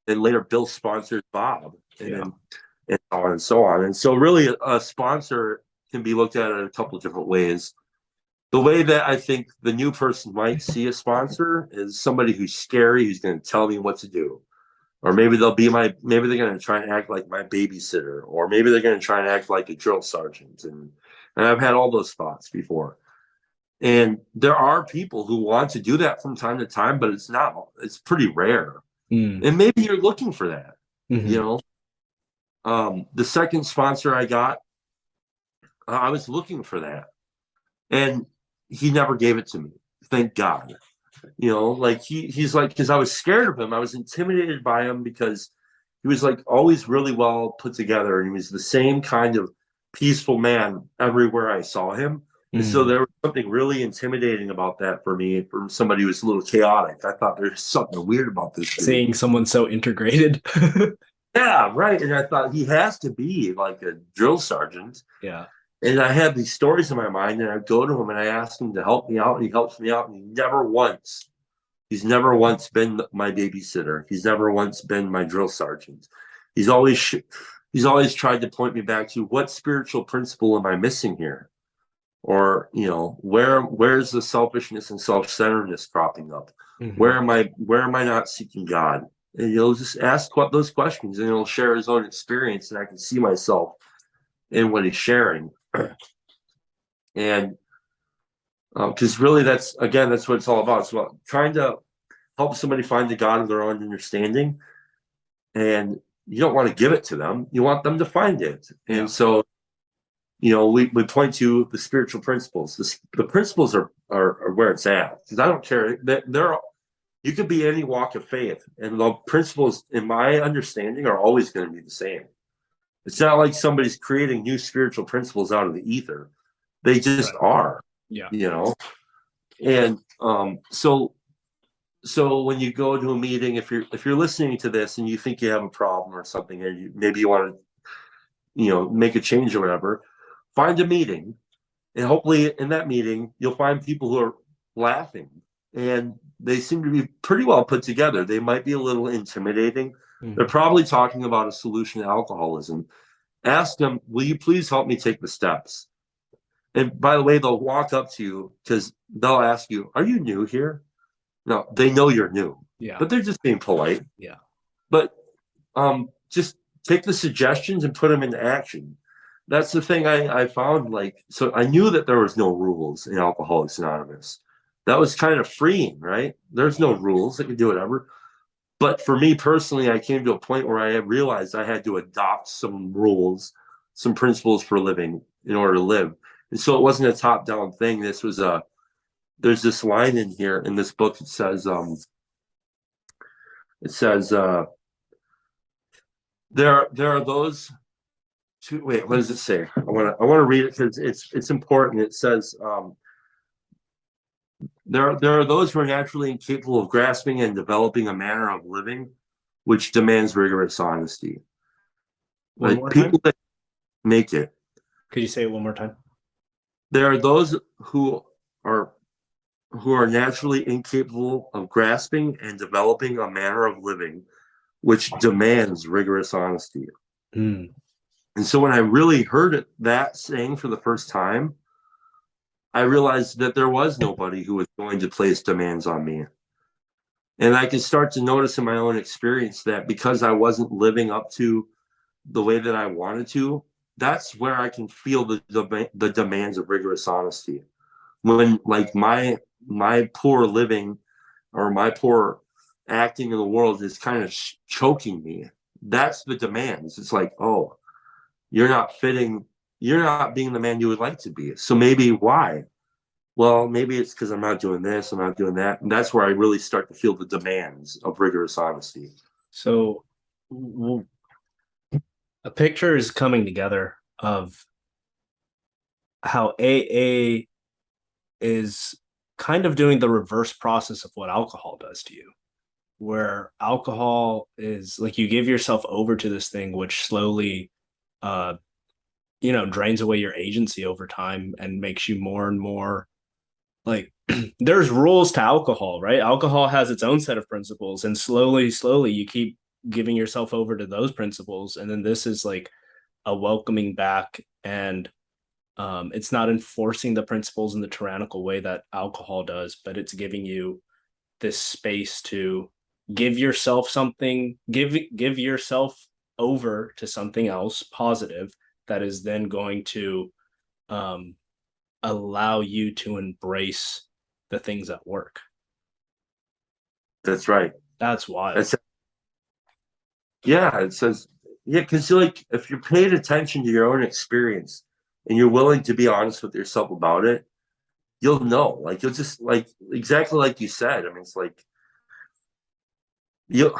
and later Bill sponsored Bob, and Yeah. then and so on and so on. And so, really, a sponsor can be looked at in a couple of different ways. The way that I think the new person might see a sponsor is somebody who's scary, who's going to tell me what to do. Or maybe maybe they're going to try and act like my babysitter, or maybe they're going to try and act like a drill sergeant. And I've had all those thoughts before. And there are people who want to do that from time to time, but it's pretty rare. Mm. And maybe you're looking for that, you Hmm. know. The second sponsor I got, I was looking for that, and he never gave it to me. Thank God. Like he's like, because I was scared of him. I was intimidated by him because he was like always really well put together, and he was the same kind of peaceful man everywhere I saw him. And so Mm. there was something really intimidating about that for me, from somebody who was a little chaotic. I thought there's something weird about this dude. Seeing someone so integrated. Yeah, right. And I thought he has to be like a drill sergeant. Yeah. And I had these stories in my mind, and I'd go to him and I asked him to help me out, and he helps me out. And he's never once been my babysitter. He's never once been my drill sergeant. He's always tried to point me back to, what spiritual principle am I missing here? Or, where's the selfishness and self-centeredness cropping up? Hmm. Where am I not seeking God? And he'll just ask those questions, and he'll share his own experience, and I can see myself in what he's sharing. And Because really, that's what it's all about. It's about trying to help somebody find the God of their own understanding, and you don't want to give it to them. You want them to find it. And Yeah. so, we point to the spiritual principles. The principles are where it's at. Because I don't care. They're you could be any walk of faith, and the principles, in my understanding, are always going to be the same. It's not like somebody's creating new spiritual principles out of the ether. They just Right. are, Yeah. you know. And so when you go to a meeting, if you're listening to this and you think you have a problem or something, and maybe you want to make a change or whatever, find a meeting, and hopefully in that meeting you'll find people who are laughing, and they seem to be pretty well put together. They might be a little intimidating. They're Mhm. probably talking about a solution to alcoholism. Ask them, will you please help me take the steps? And by the way, they'll walk up to you because they'll ask you, are you new here? No, they know you're new, Yeah. but they're just being polite. Yeah. But just take the suggestions and put them into action. That's the thing I found. Like, so I knew that there was no rules in Alcoholics Anonymous. That was kind of freeing, right? There's no rules. I can do whatever. But for me personally, I came to a point where I realized I had to adopt some rules, some principles for living in order to live. And so it wasn't a top down thing. There's this line in here in this book. It says, there are those wait, what does it say? I want to read it because it's important. It says, there are those who are naturally incapable of grasping and developing a manner of living which demands rigorous honesty. One Like more time. people that make it. Could you say it one more time? There are those are who are naturally incapable of grasping and developing a manner of living which demands rigorous honesty. Mm. And so when I really heard that saying for the first time, I realized that there was nobody who was going to place demands on me. And I could start to notice in my own experience that because I wasn't living up to the way that I wanted to, that's where I can feel the demands of rigorous honesty. When like my poor living or my poor acting in the world is kind of choking me. That's the demands. It's like, oh, you're not fitting, you're not being the man you would like to be. So maybe why? Well, maybe it's because I'm not doing this, I'm not doing that. And that's where I really start to feel the demands of rigorous honesty. So a picture is coming together of how AA is kind of doing the reverse process of what alcohol does to you, where alcohol is like you give yourself over to this thing, which slowly, uh, drains away your agency over time and makes you more and more like there's rules to alcohol, right? Alcohol has its own set of principles, and slowly, you keep giving yourself over to those principles. And then this is like a welcoming back, and it's not enforcing the principles in the tyrannical way that alcohol does, but it's giving you this space to give yourself something, give yourself over to something else positive that is then going to um, allow you to embrace the things that work. That's right. That's wild. That's yeah. It says yeah, because like if you're paying attention to your own experience and you're willing to be honest with yourself about it, you'll know. Like you'll just like exactly like you said. I mean, it's like you'll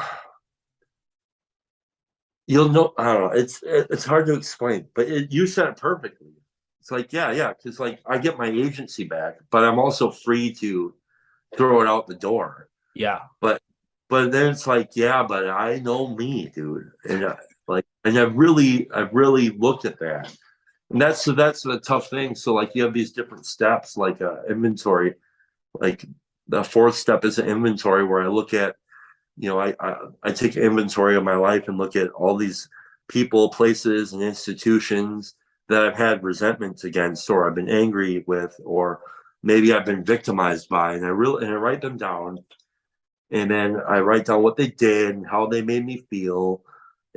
you'll know. I don't know. It's hard to explain, but you said it perfectly. It's like yeah, because like I get my agency back, but I'm also free to throw it out the door. Yeah. But then it's like, yeah, but I know me, dude, and and I've really looked at that, and that's the tough thing. So like you have these different steps, like inventory, like the fourth step is an inventory where I look at, I take inventory of my life and look at all these people, places, and institutions that I've had resentments against, or I've been angry with, or maybe I've been victimized by, and I write them down, and then I write down what they did and how they made me feel,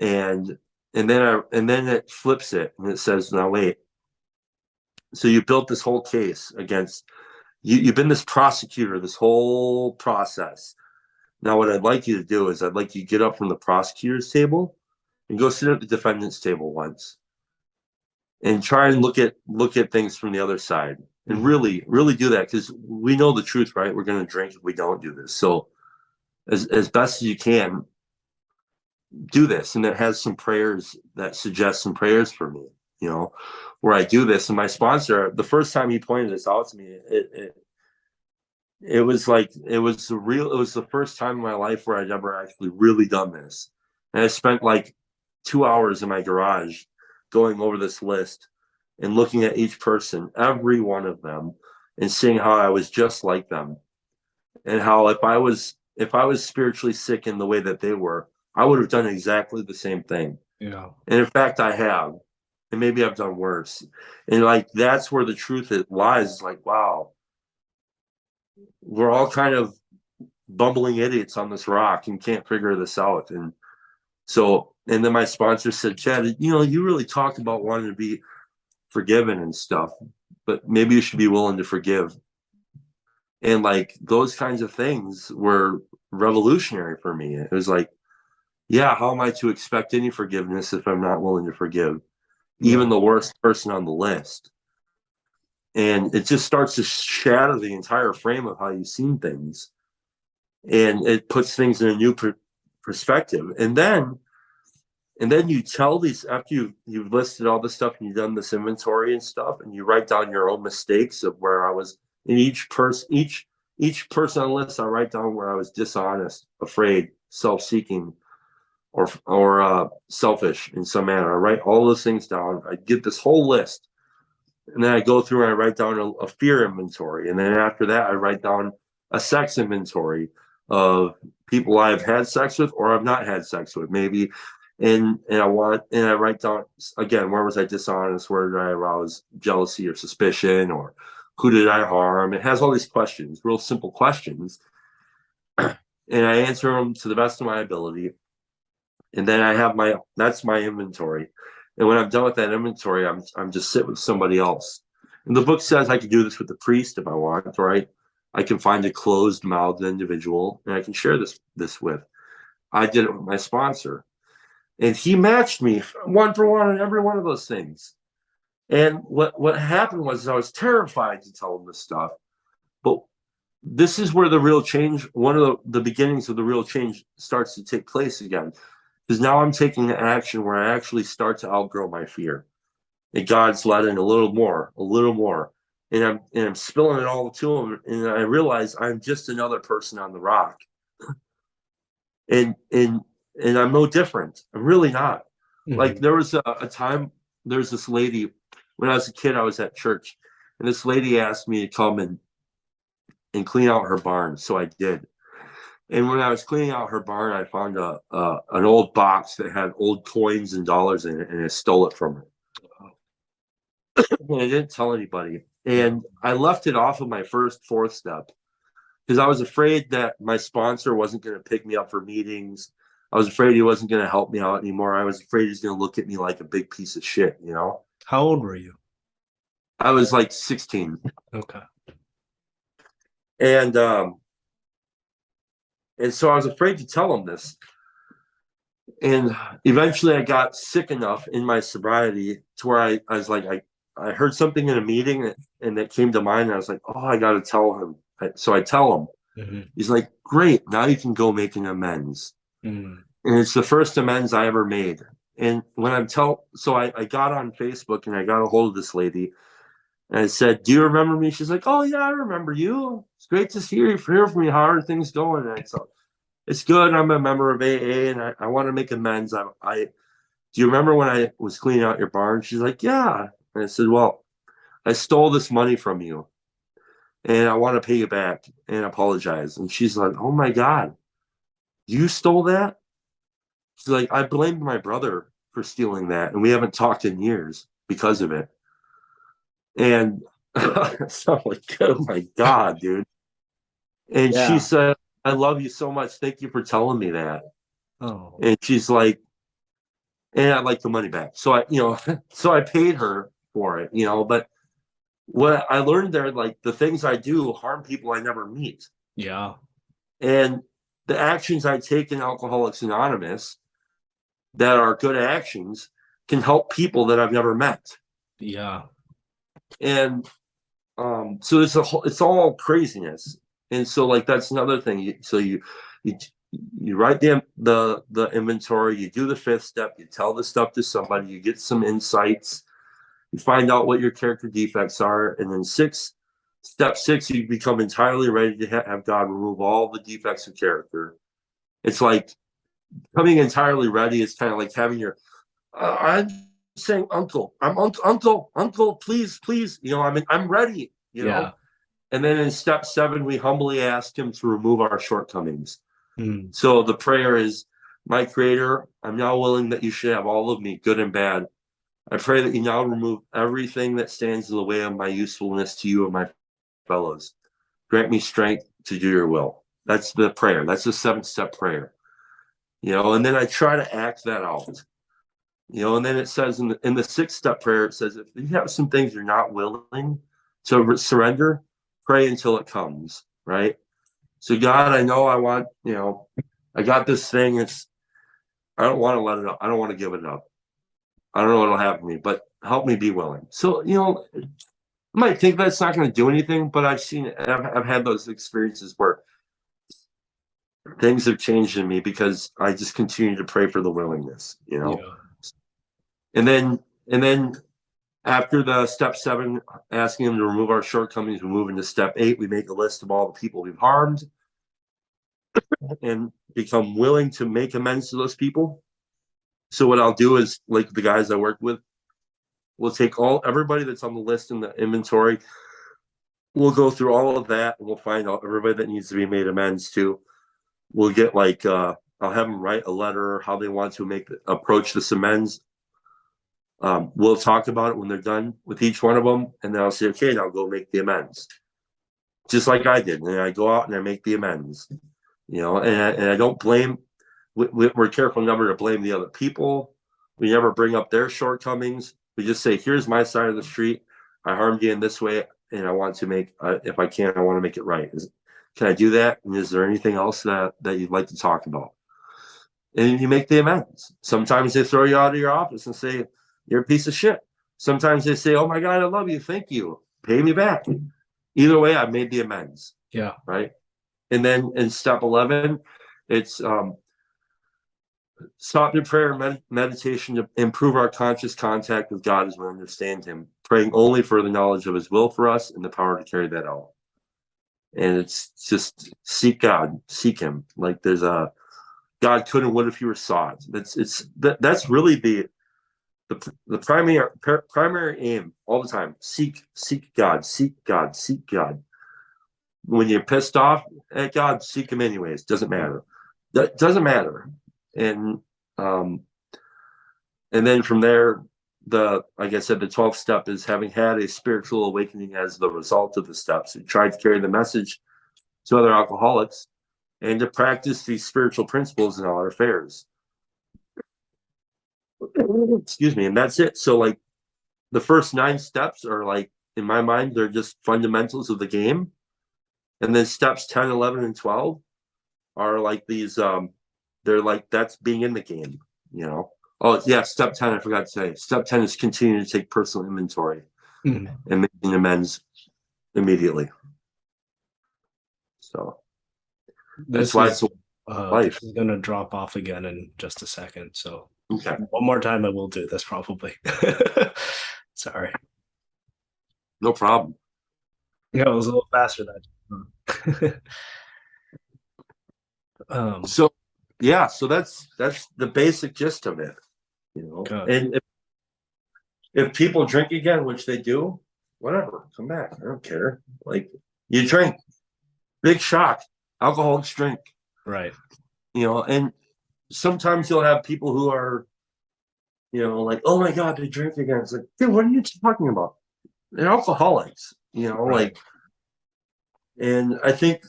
and then it flips it and it says, now wait, so you built this whole case against you've been this prosecutor this whole process. Now, what I'd like you to do is I'd like you to get up from the prosecutor's table and go sit at the defendant's table once and try and look at things from the other side and really do that, because we know the truth, right? We're going to drink if we don't do this. So as best as you can, do this. And it has some prayers that suggest some prayers for me, where I do this. And my sponsor, the first time he pointed this out to me, it was like it was the first time in my life where I'd ever actually really done this. And I spent like 2 hours in my garage going over this list and looking at each person, every one of them, and seeing how I was just like them, and how if I was spiritually sick in the way that they were, I would have done exactly the same thing. Yeah. And in fact, I have, and maybe I've done worse. And like that's where the truth lies. It's like, wow, we're all kind of bumbling idiots on this rock and can't figure this out. And then my sponsor said, Chad, you really talked about wanting to be forgiven and stuff, but maybe you should be willing to forgive. And like those kinds of things were revolutionary for me. It was like, yeah, how am I to expect any forgiveness if I'm not willing to forgive even the worst person on the list? And it just starts to shatter the entire frame of how you've seen things. And it puts things in a new perspective. And then you tell these, after you've listed all this stuff and you've done this inventory and stuff, and you write down your own mistakes of where I was in each person on the list. I write down where I was dishonest, afraid, self-seeking, or selfish in some manner. I write all those things down. I get this whole list, and then I go through and I write down a fear inventory, and then after that, I write down a sex inventory of people I've had sex with or I've not had sex with, maybe. And I write down again, where was I dishonest? Where did I arouse jealousy or suspicion? Or who did I harm? It has all these questions, real simple questions. And I answer them to the best of my ability. And then that's my inventory. And when I'm done with that inventory, I'm just sit with somebody else. And the book says I can do this with the priest if I want, right? I can find a closed-mouthed individual and I can share this with. I did it with my sponsor. And he matched me one for one on every one of those things. And what happened was I was terrified to tell him this stuff. But this is where the real change, one of the beginnings of the real change starts to take place again. Because now I'm taking an action where I actually start to outgrow my fear. And God's letting a little more. And I'm spilling it all to him. And I realize I'm just another person on the rock. And I'm no different. I'm really not. Mm-hmm. Like there was a time, there's this lady, when I was a kid, I was at church, and this lady asked me to come and clean out her barn. So I did. And when I was cleaning out her barn, I found an old box that had old coins and dollars in it, and I stole it from her. And I didn't tell anybody. And I left it off of my fourth step, because I was afraid that my sponsor wasn't going to pick me up for meetings. I was afraid he wasn't going to help me out anymore. I was afraid he's going to look at me like a big piece of shit, How old were you? I was like 16. Okay. And so I was afraid to tell him this. And eventually I got sick enough in my sobriety to where I was like, I heard something in a meeting and that came to mind. And I was like, oh, I got to tell him. So I tell him. Mm-hmm. He's like, great, now you can go make an amends. Mm-hmm. And it's the first amends I ever made. And when I got on Facebook and I got a hold of this lady and I said, do you remember me? She's like, oh yeah, I remember you. It's great to hear from you. How are things going? And I said, it's good. I'm a member of AA and I want to make amends. Do you remember when I was cleaning out your barn? She's like, yeah. And I said, well, I stole this money from you and I want to pay you back and apologize. And she's like, oh my God, you stole that? She's like, I blamed my brother for stealing that, and we haven't talked in years because of it. And so I'm like, oh my God, dude. And she said, I love you so much. Thank you for telling me that. Oh. And she's like, and I'd like the money back. So I paid her for it, but what I learned there, like the things I do harm people I never meet. Yeah. And the actions I take in Alcoholics Anonymous that are good actions can help people that I've never met. Yeah. And so it's all craziness. And so like that's another thing. You you write the inventory, you do the fifth step, you tell the stuff to somebody, you get some insights, you find out what your character defects are, and then step six, you become entirely ready to have God remove all the defects of character. It's like coming entirely ready is kind of like having your I'm saying uncle, uncle, please, please, I'm ready, Yeah. And then in step seven, we humbly ask him to remove our shortcomings. Mm. So the prayer is, my creator, I'm now willing that you should have all of me, good and bad. I pray that you now remove everything that stands in the way of my usefulness to you and my fellows. Grant me strength to do your will. That's the prayer. That's the 7-step prayer. And then I try to act that out. And then it says in the 6-step prayer, it says, if you have some things you're not willing to surrender, pray until it comes, right? So God, I know I want, I got this thing. I don't want to let it up. I don't want to give it up. I don't know what'll happen to me, but help me be willing. So, I might think that's not going to do anything, but I've had those experiences where things have changed in me because I just continue to pray for the willingness. Yeah. And then after the step 7, asking him to remove our shortcomings, we move into step 8. We make a list of all the people we've harmed and become willing to make amends to those people. So what I'll do is, like the guys I work with, we'll take everybody that's on the list in the inventory. We'll go through all of that and we'll find out everybody that needs to be made amends to. We'll get I'll have them write a letter how they want to approach this amends. We'll talk about it when they're done with each one of them, and then I'll say, okay, now go make the amends, just like I did. And I go out and I make the amends, and I don't blame. We're careful never to blame the other people. We never bring up their shortcomings. We just say, here's my side of the street. I harmed you in this way, and I want to if I can, I want to make it right. Can I do that? And is there anything else that you'd like to talk about? And you make the amends. Sometimes they throw you out of your office and say, you're a piece of shit. Sometimes they say, oh my God, I love you. Thank you. Pay me back. Either way, I made the amends. Yeah. Right. And then in step 11, it's stop in prayer and meditation to improve our conscious contact with God as we understand him, praying only for the knowledge of his will for us and the power to carry that out. And it's just seek God, seek him. Like there's God couldn't, what if you were saw it? That's really the primary aim all the time. Seek God, seek God, seek God. When you're pissed off at God, seek him anyways. Doesn't matter. That doesn't matter. And then from there, like I said, the 12th step is having had a spiritual awakening as the result of the steps. We try to carry the message to other alcoholics and to practice these spiritual principles in all our affairs. Excuse me. And that's it. So like the first 9 steps are like, in my mind, they're just fundamentals of the game. And then steps 10, 11, and 12 are like these, they're like, that's being in the game. Oh yeah, step 10, I forgot to say. Step 10 is continuing to take personal inventory and making amends immediately. So that's why it's life. This is gonna drop off again in just a second. So okay. One more time I will do this probably. Sorry. No problem. Yeah, it was a little faster that So yeah, so that's the basic gist of it. And if people drink again, which they do, whatever, come back. I don't care. Like you drink, big shock. Alcoholics drink. Right. And sometimes you'll have people who are, like, oh my God, they drink again. It's like, dude, what are you talking about? They're alcoholics, Right. and I think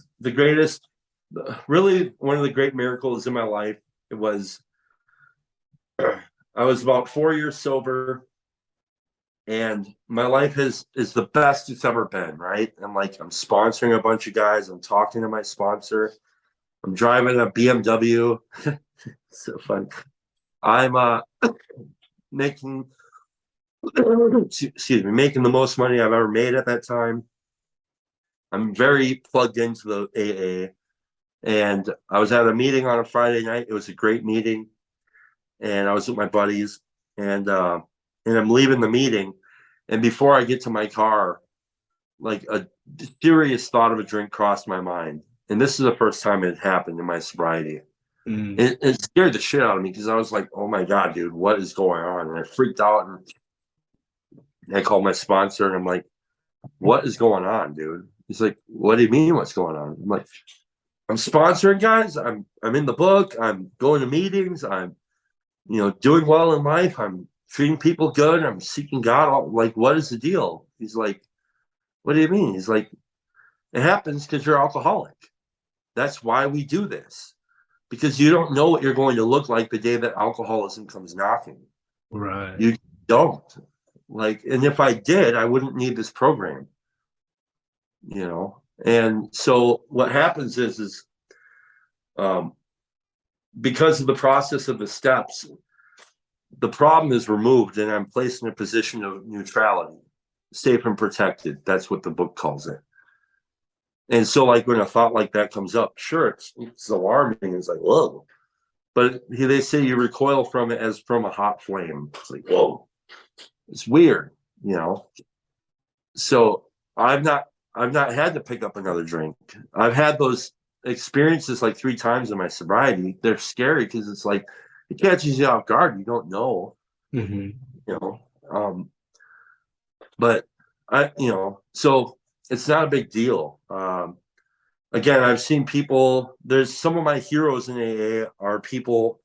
really one of the great miracles in my life, it was, I was about 4 years sober. and my life is the best it's ever been, right? And like I'm sponsoring a bunch of guys, I'm talking to my sponsor, I'm driving a BMW. So fun. I'm making excuse me, making the most money I've ever made at that time. I'm very plugged into the AA. And I was at a meeting on a Friday night. It was a great meeting. And I was with my buddies, and I'm leaving the meeting. And before I get to my car, like a serious thought of a drink crossed my mind. And this is the first time it happened in my sobriety. Mm. It scared the shit out of me because I was like, oh my God, dude, what is going on? And I freaked out, and I called my sponsor, and I'm like, what is going on, dude? He's like, what do you mean what's going on? I'm like, I'm sponsoring guys. I'm in the book. I'm going to meetings. I'm, doing well in life. I'm treating people good. I'm seeking God. Like, what is the deal? He's like, what do you mean? He's like, it happens because you're alcoholic. That's why we do this. Because you don't know what you're going to look like the day that alcoholism comes knocking. Right. You don't. Like, and if I did, I wouldn't need this program. And so what happens is because of the process of the steps, the problem is removed, and I'm placed in a position of neutrality, safe and protected. That's what the book calls it. And so, like, when a thought like that comes up, sure, it's alarming. It's like, whoa. But they say you recoil from it as from a hot flame. It's like, whoa. It's weird, you know. So I've not had to pick up another drink. I've had those experiences like 3 times in my sobriety. They're scary because it's like it catches you off guard. You don't know, Mm-hmm. you know. But so it's not a big deal. Again, I've seen people. There's some of my heroes in AA are people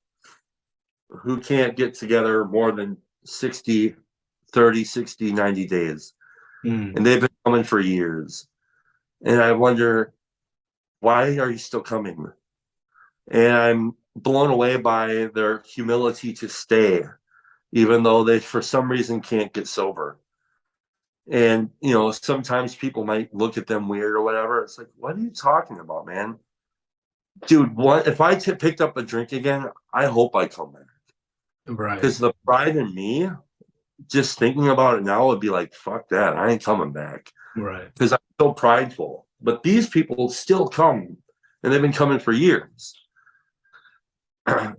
who can't get together more than 60, 30, 60, 90 days. Mm. And they've been coming for years. And I wonder, why are you still coming? And I'm blown away by their humility to stay, even though they, for some reason, can't get sober. And, sometimes people might look at them weird or whatever. It's like, what are you talking about, man? Dude, what if I picked up a drink again? I hope I come back. Right. Because the pride in me, just thinking about it now, would be like, fuck that. I ain't coming back. Right. Because I'm so prideful. But these people still come, and they've been coming for years.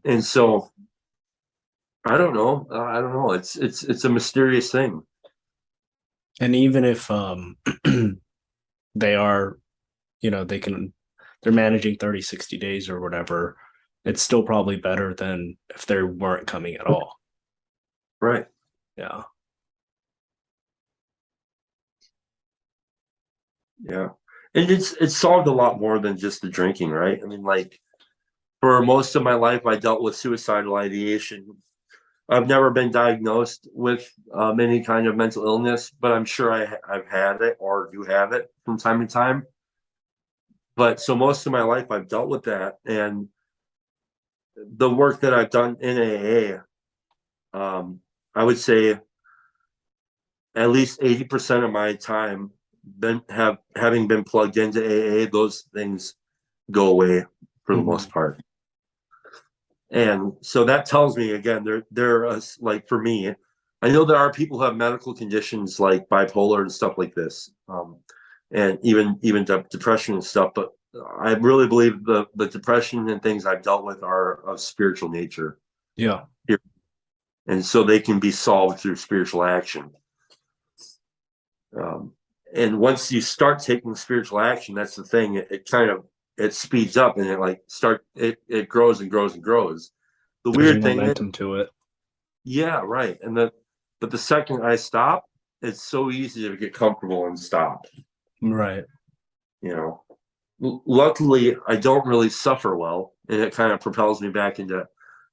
And so I don't know. I don't know. It's a mysterious thing. And even if they are, they're managing 30, 60 days or whatever, it's still probably better than if they weren't coming at all. Right. Yeah. Yeah. And it's solved a lot more than just the drinking, right? I mean, like for most of my life, I dealt with suicidal ideation. I've never been diagnosed with any kind of mental illness, but I'm sure I've had it or do have it from time to time. But so most of my life, I've dealt with that. And the work that I've done in AA, I would say at least 80% of my time having been plugged into AA, those things go away for the most part. And so that tells me again, there like for me, I know there are people who have medical conditions like bipolar and stuff like this, and even depression and stuff. But I really believe the depression and things I've dealt with are of spiritual nature. Yeah. And so they can be solved through spiritual action. And once you start taking spiritual action, that's the thing. It kind of it speeds up, and it grows and grows and grows. The There's a weird thing is, momentum to it. yeah, right. But the second I stop, it's so easy to get comfortable and stop. Right. Luckily, I don't really suffer well, and it kind of propels me back into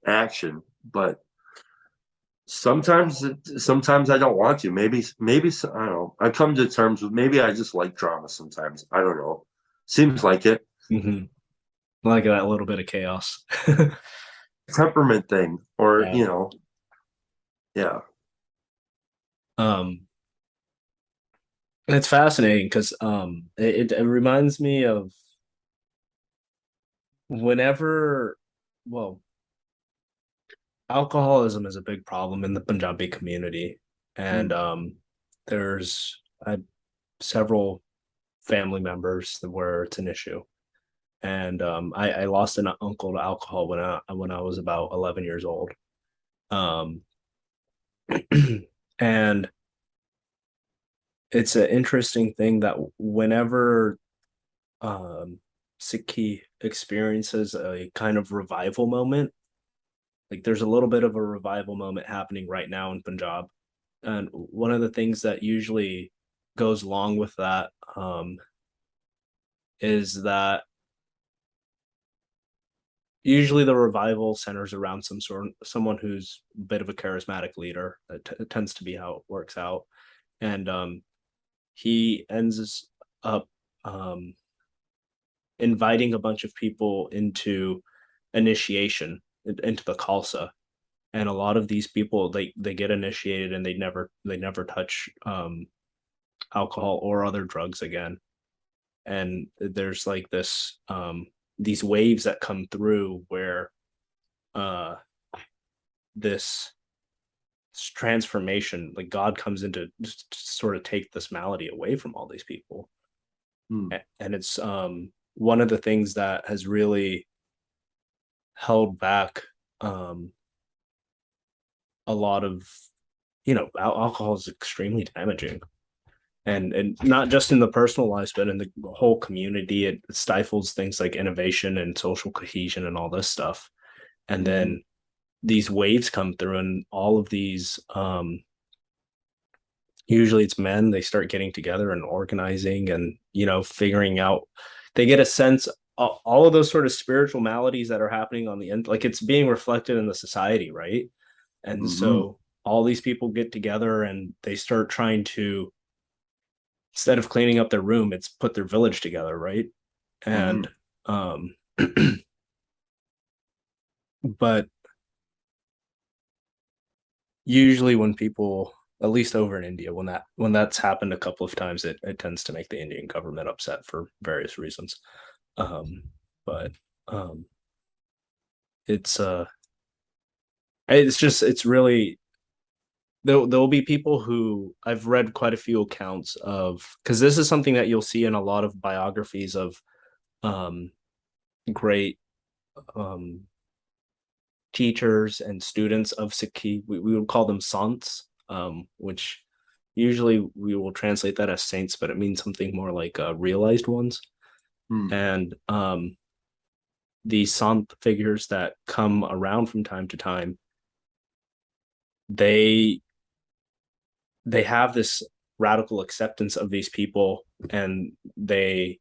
action. But sometimes I don't want to. Maybe I don't know. I've come to terms with maybe I just like drama sometimes. I don't know. Seems like it. Mm-hmm. Like that little bit of chaos. Temperament thing, or Yeah. yeah. Um, it's fascinating because it reminds me of whenever, well, alcoholism is a big problem in the Punjabi community, and Mm, there's several family members where it's an issue. And I lost an uncle to alcohol when I was about 11 years old. Um, and it's an interesting thing that whenever Sikhi experiences a kind of revival moment, like there's a little bit of a revival moment happening right now in Punjab. And one of the things that usually goes along with that is that usually the revival centers around someone who's a bit of a charismatic leader. That tends to be how it works out. And he ends up um, inviting a bunch of people into initiation into the Khalsa, and a lot of these people they get initiated and they never touch alcohol or other drugs again. And there's like this these waves that come through where uh this transformation, like God comes in to just sort of take this malady away from all these people. mm, And it's one of the things that has really held back um a lot of, alcohol is extremely damaging, and not just in the personal lives but in the whole community. It stifles things like innovation and social cohesion and all this stuff. And mm, then these waves come through, and all of these usually it's men, they start getting together and organizing and figuring out, they get a sense, all of those sort of spiritual maladies that are happening on the end, like it's being reflected in the society, right? And mhm, so all these people get together and they start trying to, instead of cleaning up their room, it's put their village together, right? mhm, And um but usually when people, at least over in India, when that's happened a couple of times, it tends to make the Indian government upset for various reasons. um but um it's it's really, there'll be people who, I've read quite a few accounts of, because this is something that you'll see in a lot of biographies of um great um teachers and students of Sikhi. We would call them sants, which usually we will translate that as saints, but it means something more like realized ones. mm, And these sant figures that come around from time to time, they they have this radical acceptance of these people, and they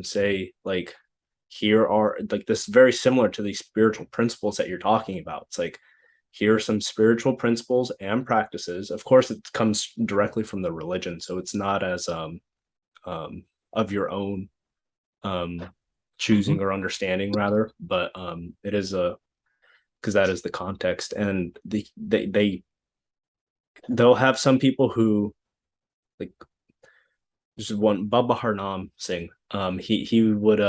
say like, here are, like, this very similar to these spiritual principles that you're talking about. It's like, here are some spiritual principles and practices. Of course it comes directly from the religion, so it's not as um of your own um mhm, choosing or understanding, rather, but it is a, because that is the context. And they'll have some people who, like, there's one Baba Harnam Singh. He would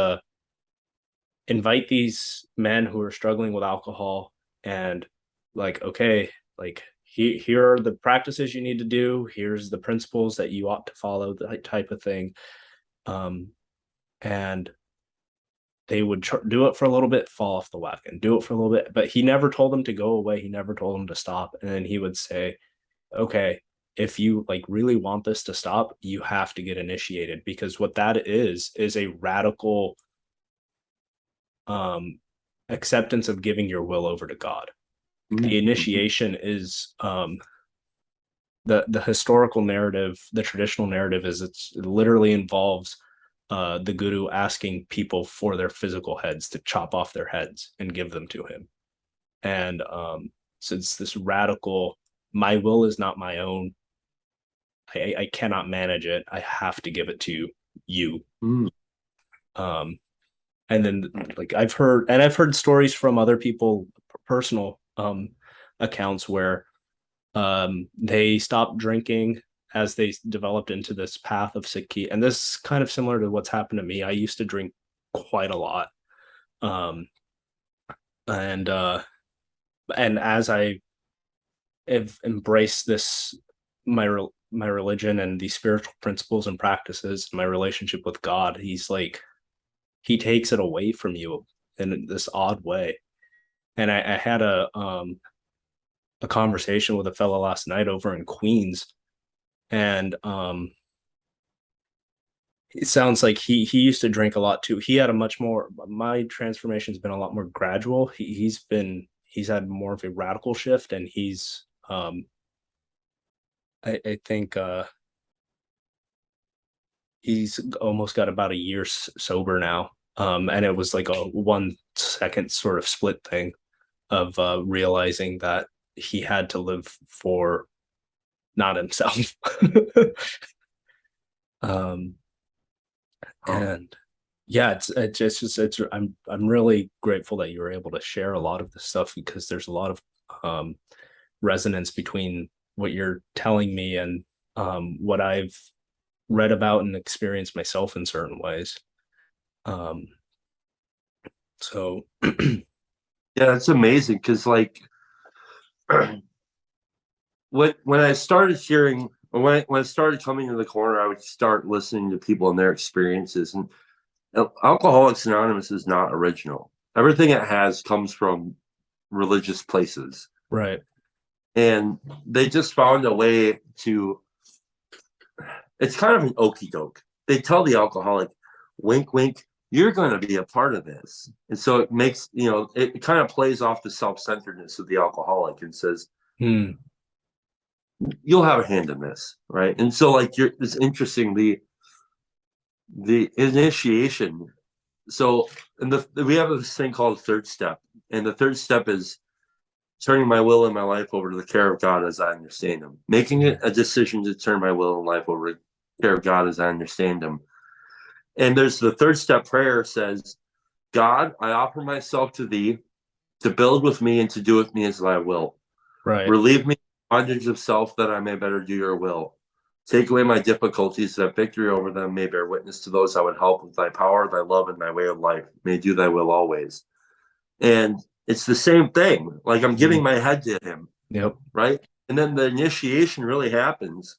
invite these men who are struggling with alcohol, and like, okay, like, here are the practices you need to do, here's the principles that you ought to follow, that type of thing. um and they would do it for a little bit, fall off the wagon, do it for a little bit, but he never told them to go away, he never told them to stop. And then he would say, okay, if you like really want this to stop, you have to get initiated, because what that is a radical um acceptance of giving your will over to God. mm, The mhm, initiation is the historical narrative, the traditional narrative is, it literally involves the guru asking people for their physical heads, to chop off their heads and give them to him. And so it's this radical, my will is not my own. I cannot manage it. I have to give it to you. mm, Um, and then, like, I've heard stories from other people, personal accounts, where They stopped drinking as they developed into this path of Sikhi. And this is kind of similar to what's happened to me. I used to drink quite a lot. Um, and as I have embraced this, my religion and these spiritual principles and practices, my relationship with God, he's like, he takes it away from you in this odd way. And I had a conversation with a fellow last night over in Queens, and it sounds like he used to drink a lot too. He had a much more, my transformation's been a lot more gradual. He's had more of a radical shift, and I think he's almost got about a year sober now. And it was like a 1 second sort of split thing of realizing that he had to live for not himself. um, and yeah, I'm really grateful that you were able to share a lot of this stuff, because there's a lot of resonance between what you're telling me and what I've read about and experienced myself in certain ways. Um, so Yeah, it's amazing because like when I started hearing when I started coming to the corner, I would start listening to people and their experiences. And Alcoholics Anonymous is not original. Everything it has comes from religious places, right, and they just found a way to. It's kind of an okey doke. They tell the alcoholic, "Wink, wink, you're going to be a part of this," and so it makes it kind of plays off the self-centeredness of the alcoholic and says, hmm. you'll have a hand in this, right? And so like it's interesting, the initiation. So and we have this thing called third step, and the third step is turning my will and my life over to the care of God as I understand him, making it a decision to turn my will and life over to the care of God as I understand him. And there's the third step prayer says, God, I offer myself to thee to build with me and to do with me as thy will. Right. Relieve me of bondage of self that I may better do your will. Take away my difficulties, that victory over them may bear witness to those I would help with thy power, thy love, and thy way of life. May do thy will always. And it's the same thing. Like I'm giving my head to him, Yep. right? And then the initiation really happens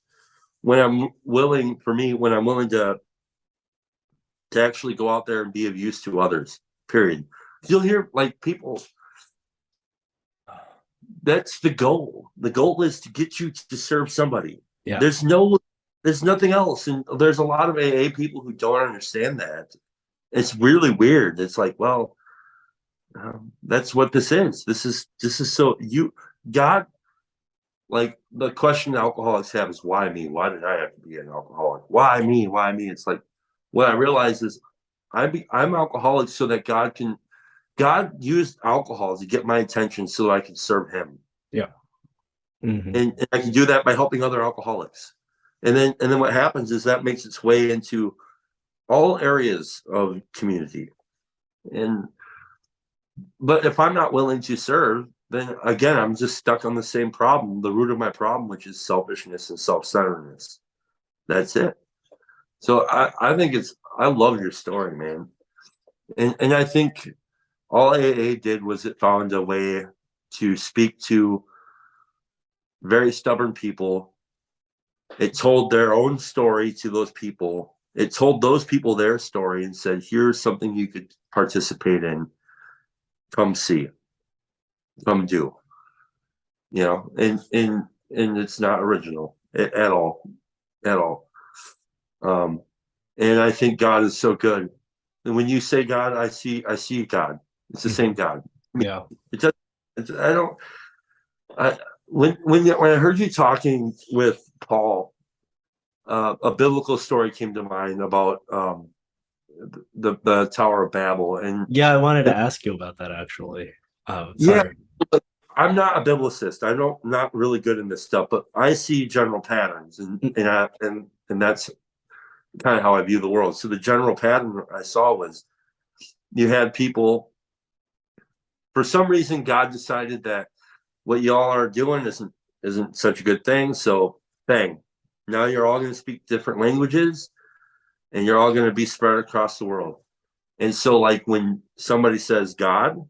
when I'm willing, for me, when I'm willing to actually go out there and be of use to others, period. You'll hear like people, that's the goal. The goal is to get you to serve somebody. Yeah. There's nothing else. And there's a lot of AA people who don't understand that. It's really weird. It's like, well, that's what this is. This is so you God, like the question alcoholics have is why me? Why did I have to be an alcoholic? Why me? Why me? It's like what I realize is I'm alcoholic so that God used alcohol to get my attention so I could serve him. Yeah. Mm-hmm. And I can do that by helping other alcoholics. And then what happens is that makes its way into all areas of community. And but if I'm not willing to serve, then again I'm just stuck on the same problem, the root of my problem, which is selfishness and self-centeredness. That's it. So I think I love your story, man. And I think all AA did was it found a way to speak to very stubborn people. It told their own story to those people. It told those people their story and said, here's something you could participate in. Come see, come do. And it's not original at all, at all. Um, and I think God is so good. And when you say God, I see God. It's the same God. Yeah. It does. I don't. When I heard you talking with Paul, a biblical story came to mind about the Tower of Babel, and Yeah, I wanted to ask you about that actually. yeah, Sorry. I'm not a biblicist. I don't not really good in this stuff, but I see general patterns, and that's kind of how I view the world. So the general pattern I saw was you had people. For some reason, God decided that what y'all are doing isn't isn't such a good thing. So bang, now you're all going to speak different languages, and you're all going to be spread across the world. And so, like when somebody says God,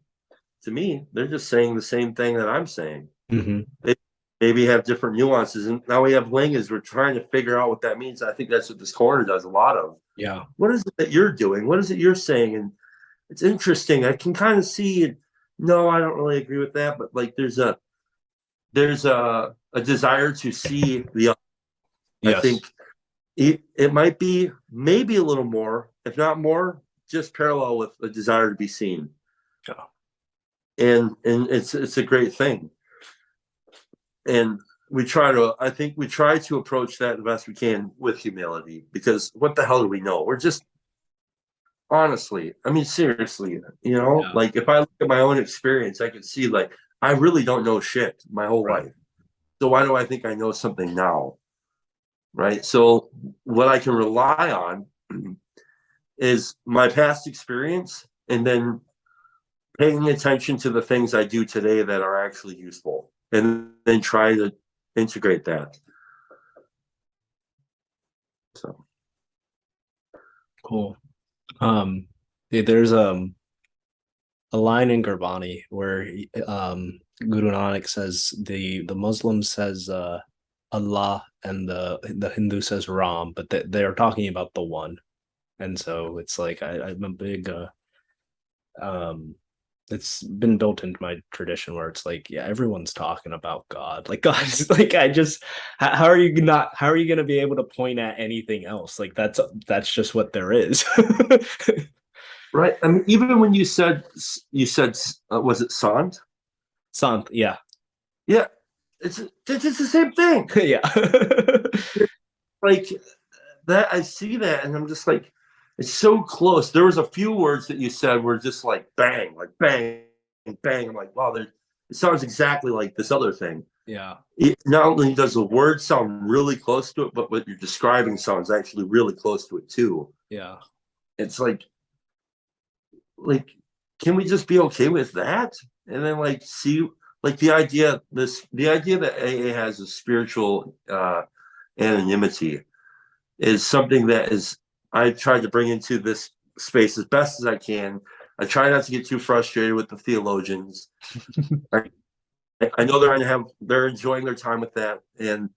to me, they're just saying the same thing that I'm saying. Mm-hmm. They maybe have different nuances. And now we have language. We're trying to figure out what that means. I think that's what this corner does a lot of. Yeah. What is it that you're doing? What is it you're saying? And it's interesting. I can kind of see. No, I don't really agree with that. But like, there's a desire to see the. I Yes. think it might be maybe a little more, if not more, just parallel with a desire to be seen. Yeah. And it's a great thing. And I think we try to approach that the best we can with humility, because what the hell do we know? We're just, honestly, I mean, seriously, Yeah. like if I look at my own experience, I can see like I really don't know shit my whole Right. life. So why do I think I know something now? Right. So what I can rely on is my past experience, and then paying attention to the things I do today that are actually useful, and then try to integrate that. So Cool. There's a line in Gurbani where Guru Nanak says the Muslim says Allah and the Hindu says Ram, but they're talking about the one. And so it's like I'm a big it's been built into my tradition where it's like, yeah, everyone's talking about God. Like God is like, how are you gonna be able to point at anything else? Like that's just what there is. right. I mean, even when you said was it Sant? Sant, yeah. Yeah, it's the same thing. Yeah. Like that, I see that, and I'm just like, it's so close. There was a few words that you said were just like bang, bang. I'm like, wow, it sounds exactly like this other thing. Yeah. Not only does the word sound really close to it, but what you're describing sounds actually really close to it too. Yeah. It's like, can we just be okay with that? And then like see like the idea that AA has a spiritual anonymity is something that is I tried to bring into this space as best as I can. I try not to get too frustrated with the theologians. I know they're enjoying their time with that, and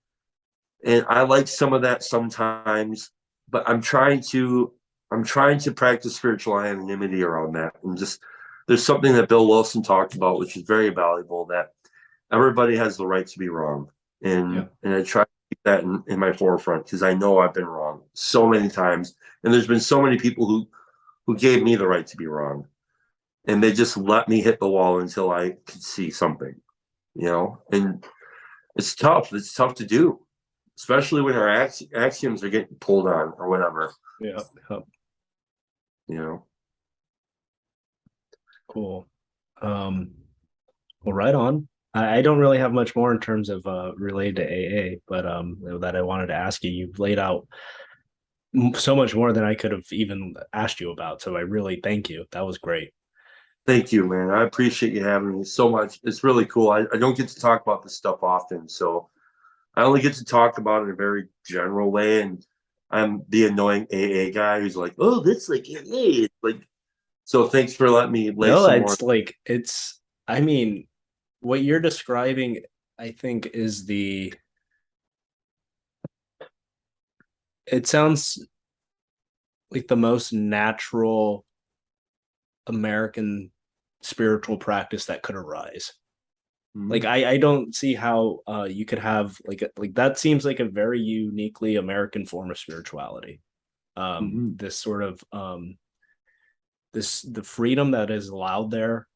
I like some of that sometimes, but I'm trying to practice spiritual anonymity around that, and just there's something that Bill Wilson talked about, which is very valuable, that everybody has the right to be wrong, and Yeah. and I try to keep that in my forefront, because I know I've been wrong so many times, and there's been so many people who gave me the right to be wrong, and they just let me hit the wall until I could see something, and it's tough. It's tough to do, especially when our axioms are getting pulled on or whatever. Yeah. You know. Cool. Well, right on. I don't really have much more in terms of related to AA, but that I wanted to ask you. You've laid out so much more than I could have even asked you about. So I really thank you. That was great. Thank you, man. I appreciate you having me so much. It's really cool. I don't get to talk about this stuff often, so I only get to talk about it in a very general way. And I'm the annoying AA guy who's like, "Oh, that's like AA." Like, so thanks for letting me lay No, some more. I mean, what you're describing, I think, is it sounds like the most natural American spiritual practice that could arise. Like Mhm. I don't see how you could have like that seems like a very uniquely American form of spirituality. Mhm. This sort of the freedom that is allowed there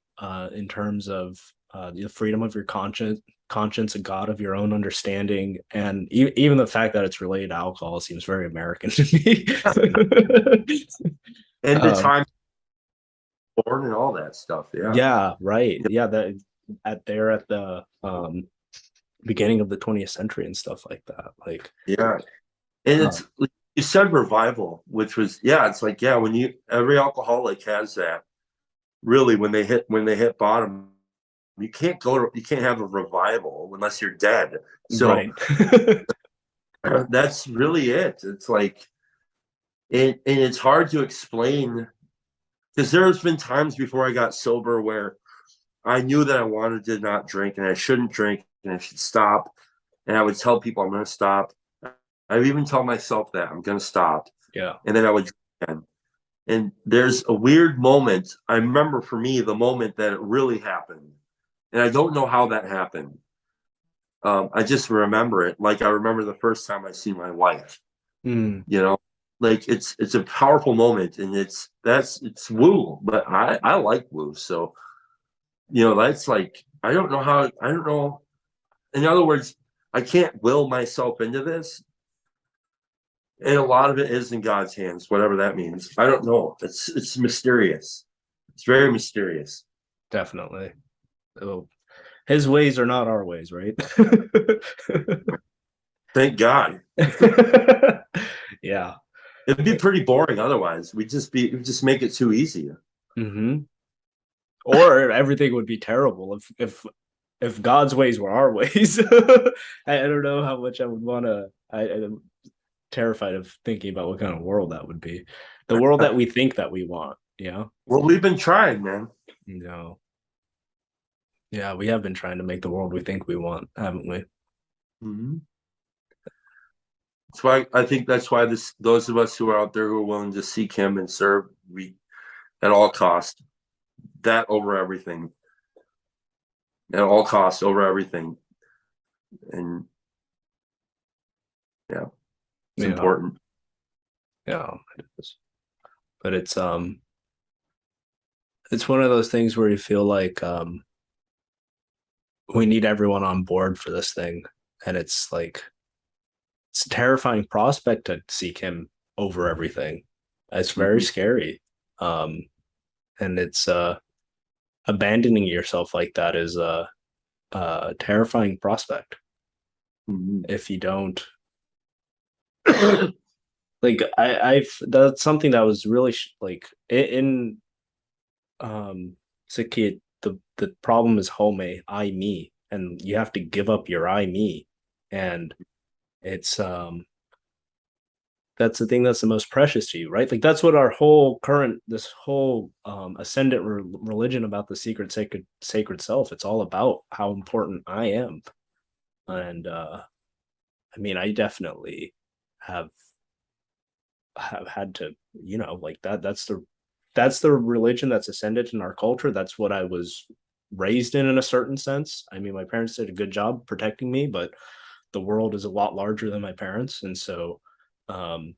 in terms of the freedom of your conscience, a God of your own understanding, and even the fact that it's related to alcohol seems very American to me. And the um, time born and all that stuff. Yeah. yeah, right. Yeah, that at the beginning of the 20th century and stuff like that. Like, Yeah. And uh, it's like you said revival, which was, yeah, it's like, yeah, every alcoholic has that, really, when they hit bottom, You can't you can't have a revival unless you're dead. So Right. that's really it. It's like, and it's hard to explain because there's been times before I got sober where I knew that I wanted to not drink and I shouldn't drink and I should stop. And I would tell people I'm going to stop. I would even tell myself that I'm going to stop. Yeah. And then I would drink again. And there's a weird moment. I remember for me the moment that it really happened. And I don't know how that happened. I just remember it like I remember the first time I see my wife. Mm. You know, like it's a powerful moment, and it's woo. But I like woo, so that's like I don't know how I don't know. In other words, I can't will myself into this, and a lot of it is in God's hands, whatever that means. I don't know. It's mysterious. It's very mysterious. Definitely. Oh, his ways are not our ways, right? Thank God. Yeah. It'd be pretty boring otherwise. We'd just make it too easy. Mm-hmm. Or everything would be terrible if God's ways were our ways. I don't know how much I would want to. I'm terrified of thinking about what kind of world that would be. The world that we think that we want. Yeah. Well, we've been trying, man. No. Yeah, we have been trying to make the world we think we want, haven't we? Mm-hmm. That's why I think that's why those of us who are out there who are willing to seek Him and serve, we at all cost, that over everything, at all costs over everything, and yeah, it's important. Yeah, it is. But it's one of those things where you feel like we need everyone on board for this thing, and it's like it's a terrifying prospect to seek Him over everything. It's very scary. And it's abandoning yourself like that is a terrifying prospect if you don't. Like I've that's something that was really like in Sikhi, the problem is home, I me, and you have to give up your I me, and it's that's the thing that's the most precious to you, right? Like that's what our whole current this whole ascendant religion about the sacred self. It's all about how important I am, and I mean, I definitely have had to, like that's the religion that's ascended in our culture. That's what I was raised in a certain sense. I mean, my parents did a good job protecting me, but the world is a lot larger than my parents, and so um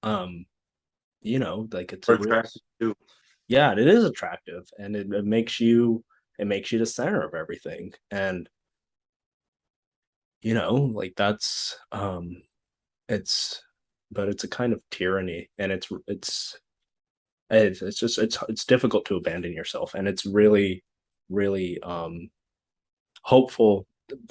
like it's a real, yeah, it is attractive, and it makes you the center of everything, and like that's it's but it's a kind of tyranny, and it's just it's difficult to abandon yourself, and it's really really hopeful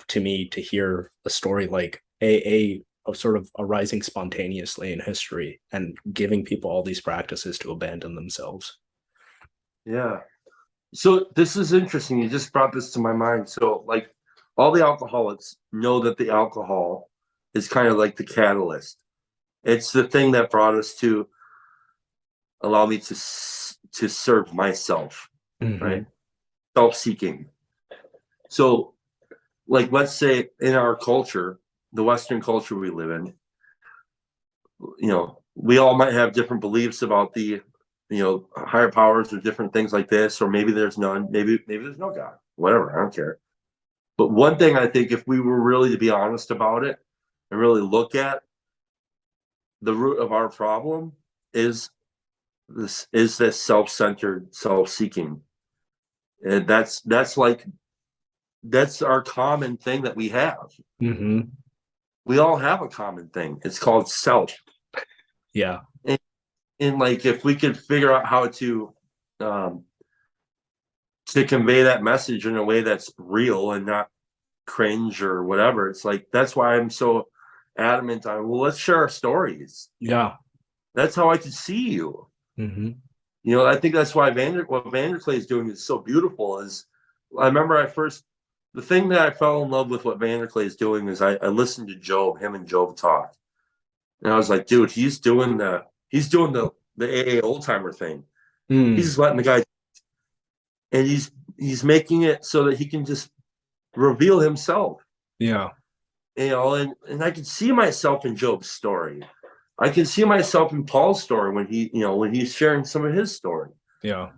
to me to hear a story like a sort of arising spontaneously in history and giving people all these practices to abandon themselves. Yeah. So this is interesting. You just brought this to my mind. So like all the alcoholics know that the alcohol is kind of like the catalyst. It's the thing that brought us to allow me to serve myself, right? Self-seeking. So like let's say in our culture, the Western culture we live in, we all might have different beliefs about the higher powers or different things like this, or maybe there's none, maybe there's no God, whatever, I don't care. But one thing I think, if we were really to be honest about it and really look at the root of our problem, is this self-centered self-seeking. And that's our common thing that we have. We all have a common thing. It's called self. Yeah. And like if we could figure out how to convey that message in a way that's real and not cringe or whatever, it's like that's why I'm so adamant on, well, let's share our stories. Yeah. That's how I could see you. I think that's why what Vanderklay is doing is so beautiful, is I remember the thing that I fell in love with what Vanderklay is doing is I listened to him and Job talk. And I was like, dude, he's doing the AA old timer thing. He's Mm, just letting the guy, and he's making it so that he can just reveal himself. yeah, And I can see myself in Job's story. I can see myself in Paul's story when he's sharing some of his story. yeah,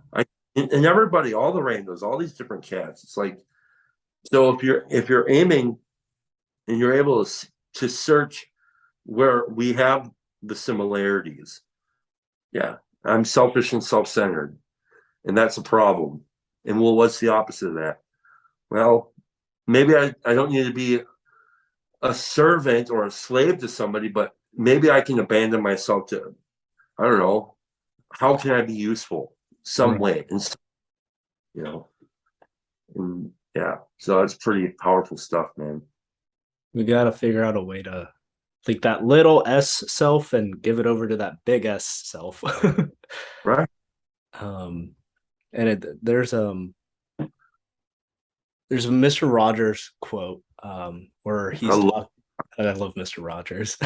And everybody, all the Randos, all these different cats. It's like, so if you're aiming and you're able to search where we have the similarities, yeah, I'm selfish and self-centered, and that's a problem. And well, what's the opposite of that? Well, maybe I don't need to be a servant or a slave to somebody, but maybe I can abandon myself to, I don't know, how can I be useful some right. way? And, you know, and yeah, so that's pretty powerful stuff, man. We got to figure out a way to take that little s self and give it over to that big S self. Right? um, and there's a Mr. Rogers quote where I he's love talking. I love Mr. Rogers.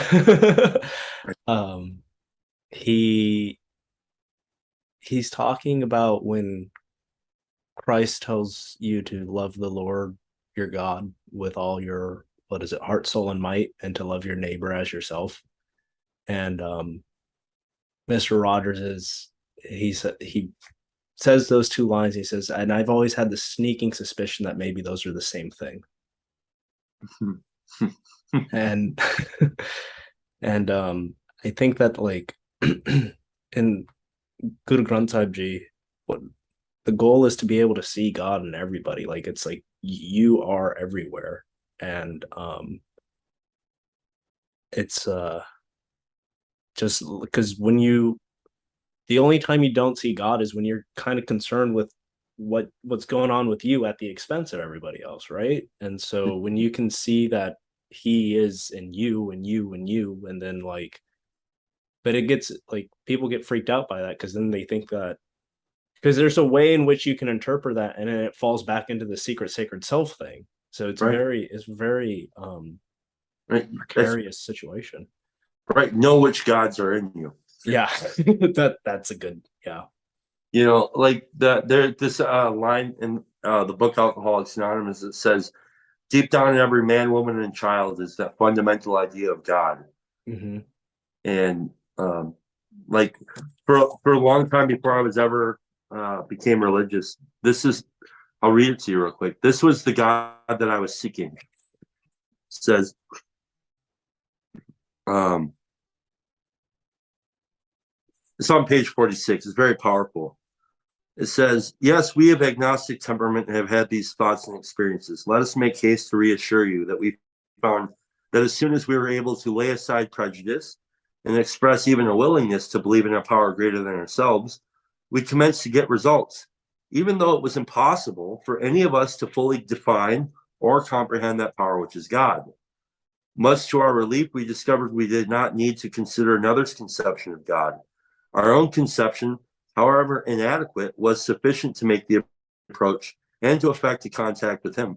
um, he he's talking about when Christ tells you to love the Lord your God with all your, what is it, heart, soul, and might, and to love your neighbor as yourself. And Mr. Rogers he says those two lines. He says, and I've always had the sneaking suspicion that maybe those are the same thing. And and I think that like in Guru Granth Sahib Ji, what the goal is to be able to see God in everybody. Like it's like you are everywhere. And it's just because when you the only time you don't see God is when you're kind of concerned with what's going on with you at the expense of everybody else, right? And so when you can see that he is in you and you and you, and then like, but it gets like people get freaked out by that because then they think that because there's a way in which you can interpret that and then it falls back into the secret sacred self thing. So right, it's very right. precarious situation. Right. Know which gods are in you. Yeah. That's a good, yeah. Like this line in the book Alcoholics Anonymous that says, deep down in every man, woman, and child is that fundamental idea of God. Mm-hmm. And like for a long time before I was ever became religious, I'll read it to you real quick. This was the God that I was seeking. It says, um, it's on page 46. It's very powerful. It says, yes, we of agnostic temperament have had these thoughts and experiences. Let us make haste to reassure you that we found that as soon as we were able to lay aside prejudice and express even a willingness to believe in a power greater than ourselves, we commenced to get results, even though it was impossible for any of us to fully define or comprehend that power which is God. Much to our relief, we discovered we did not need to consider another's conception of God. Our own conception, however inadequate, was sufficient to make the approach and to effect a contact with him.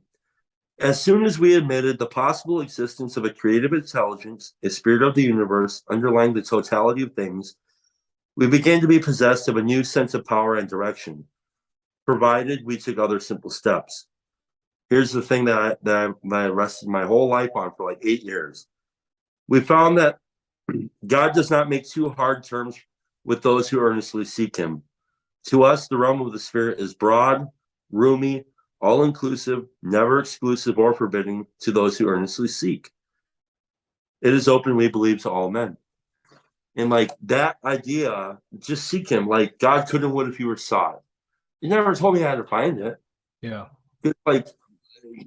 As soon as we admitted the possible existence of a creative intelligence, a spirit of the universe underlying the totality of things, we began to be possessed of a new sense of power and direction, provided we took other simple steps. Here's the thing that I rested my whole life on for like 8 years. We found that God does not make too hard terms with those who earnestly seek him. To us, the realm of the spirit is broad, roomy, all inclusive, never exclusive or forbidding to those who earnestly seek. It is open, we believe, to all men. And like that idea, just seek him. Like God could and would if you were sought. He never told me how to find it. Yeah. Like,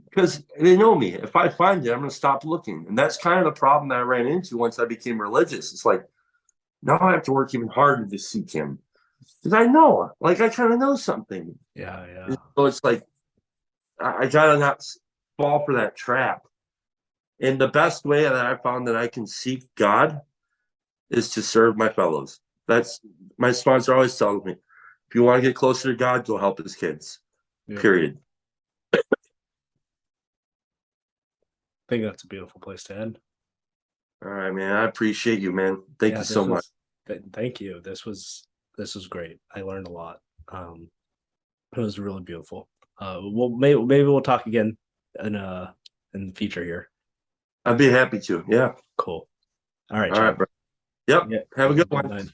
because they know me. If I find it, I'm going to stop looking. And that's kind of the problem that I ran into once I became religious. It's like, now I have to work even harder to seek him. Because I know, like, I kind of know something. Yeah. And Yeah. so it's like, I got to not fall for that trap. And the best way that I found that I can seek God is to serve my fellows. That's my sponsor always tells me. If you want to get closer to God, go help his kids. Yep. Period. think that's a beautiful place to end. All right, man. I appreciate you, man. Thank you so much. Thank you. This was great. I learned a lot. It was really beautiful. Well, maybe we'll talk again in the future here. I'd be happy to. Yeah. Cool. All right, All right, Chad. bro. Yep. Yeah. Have a good one.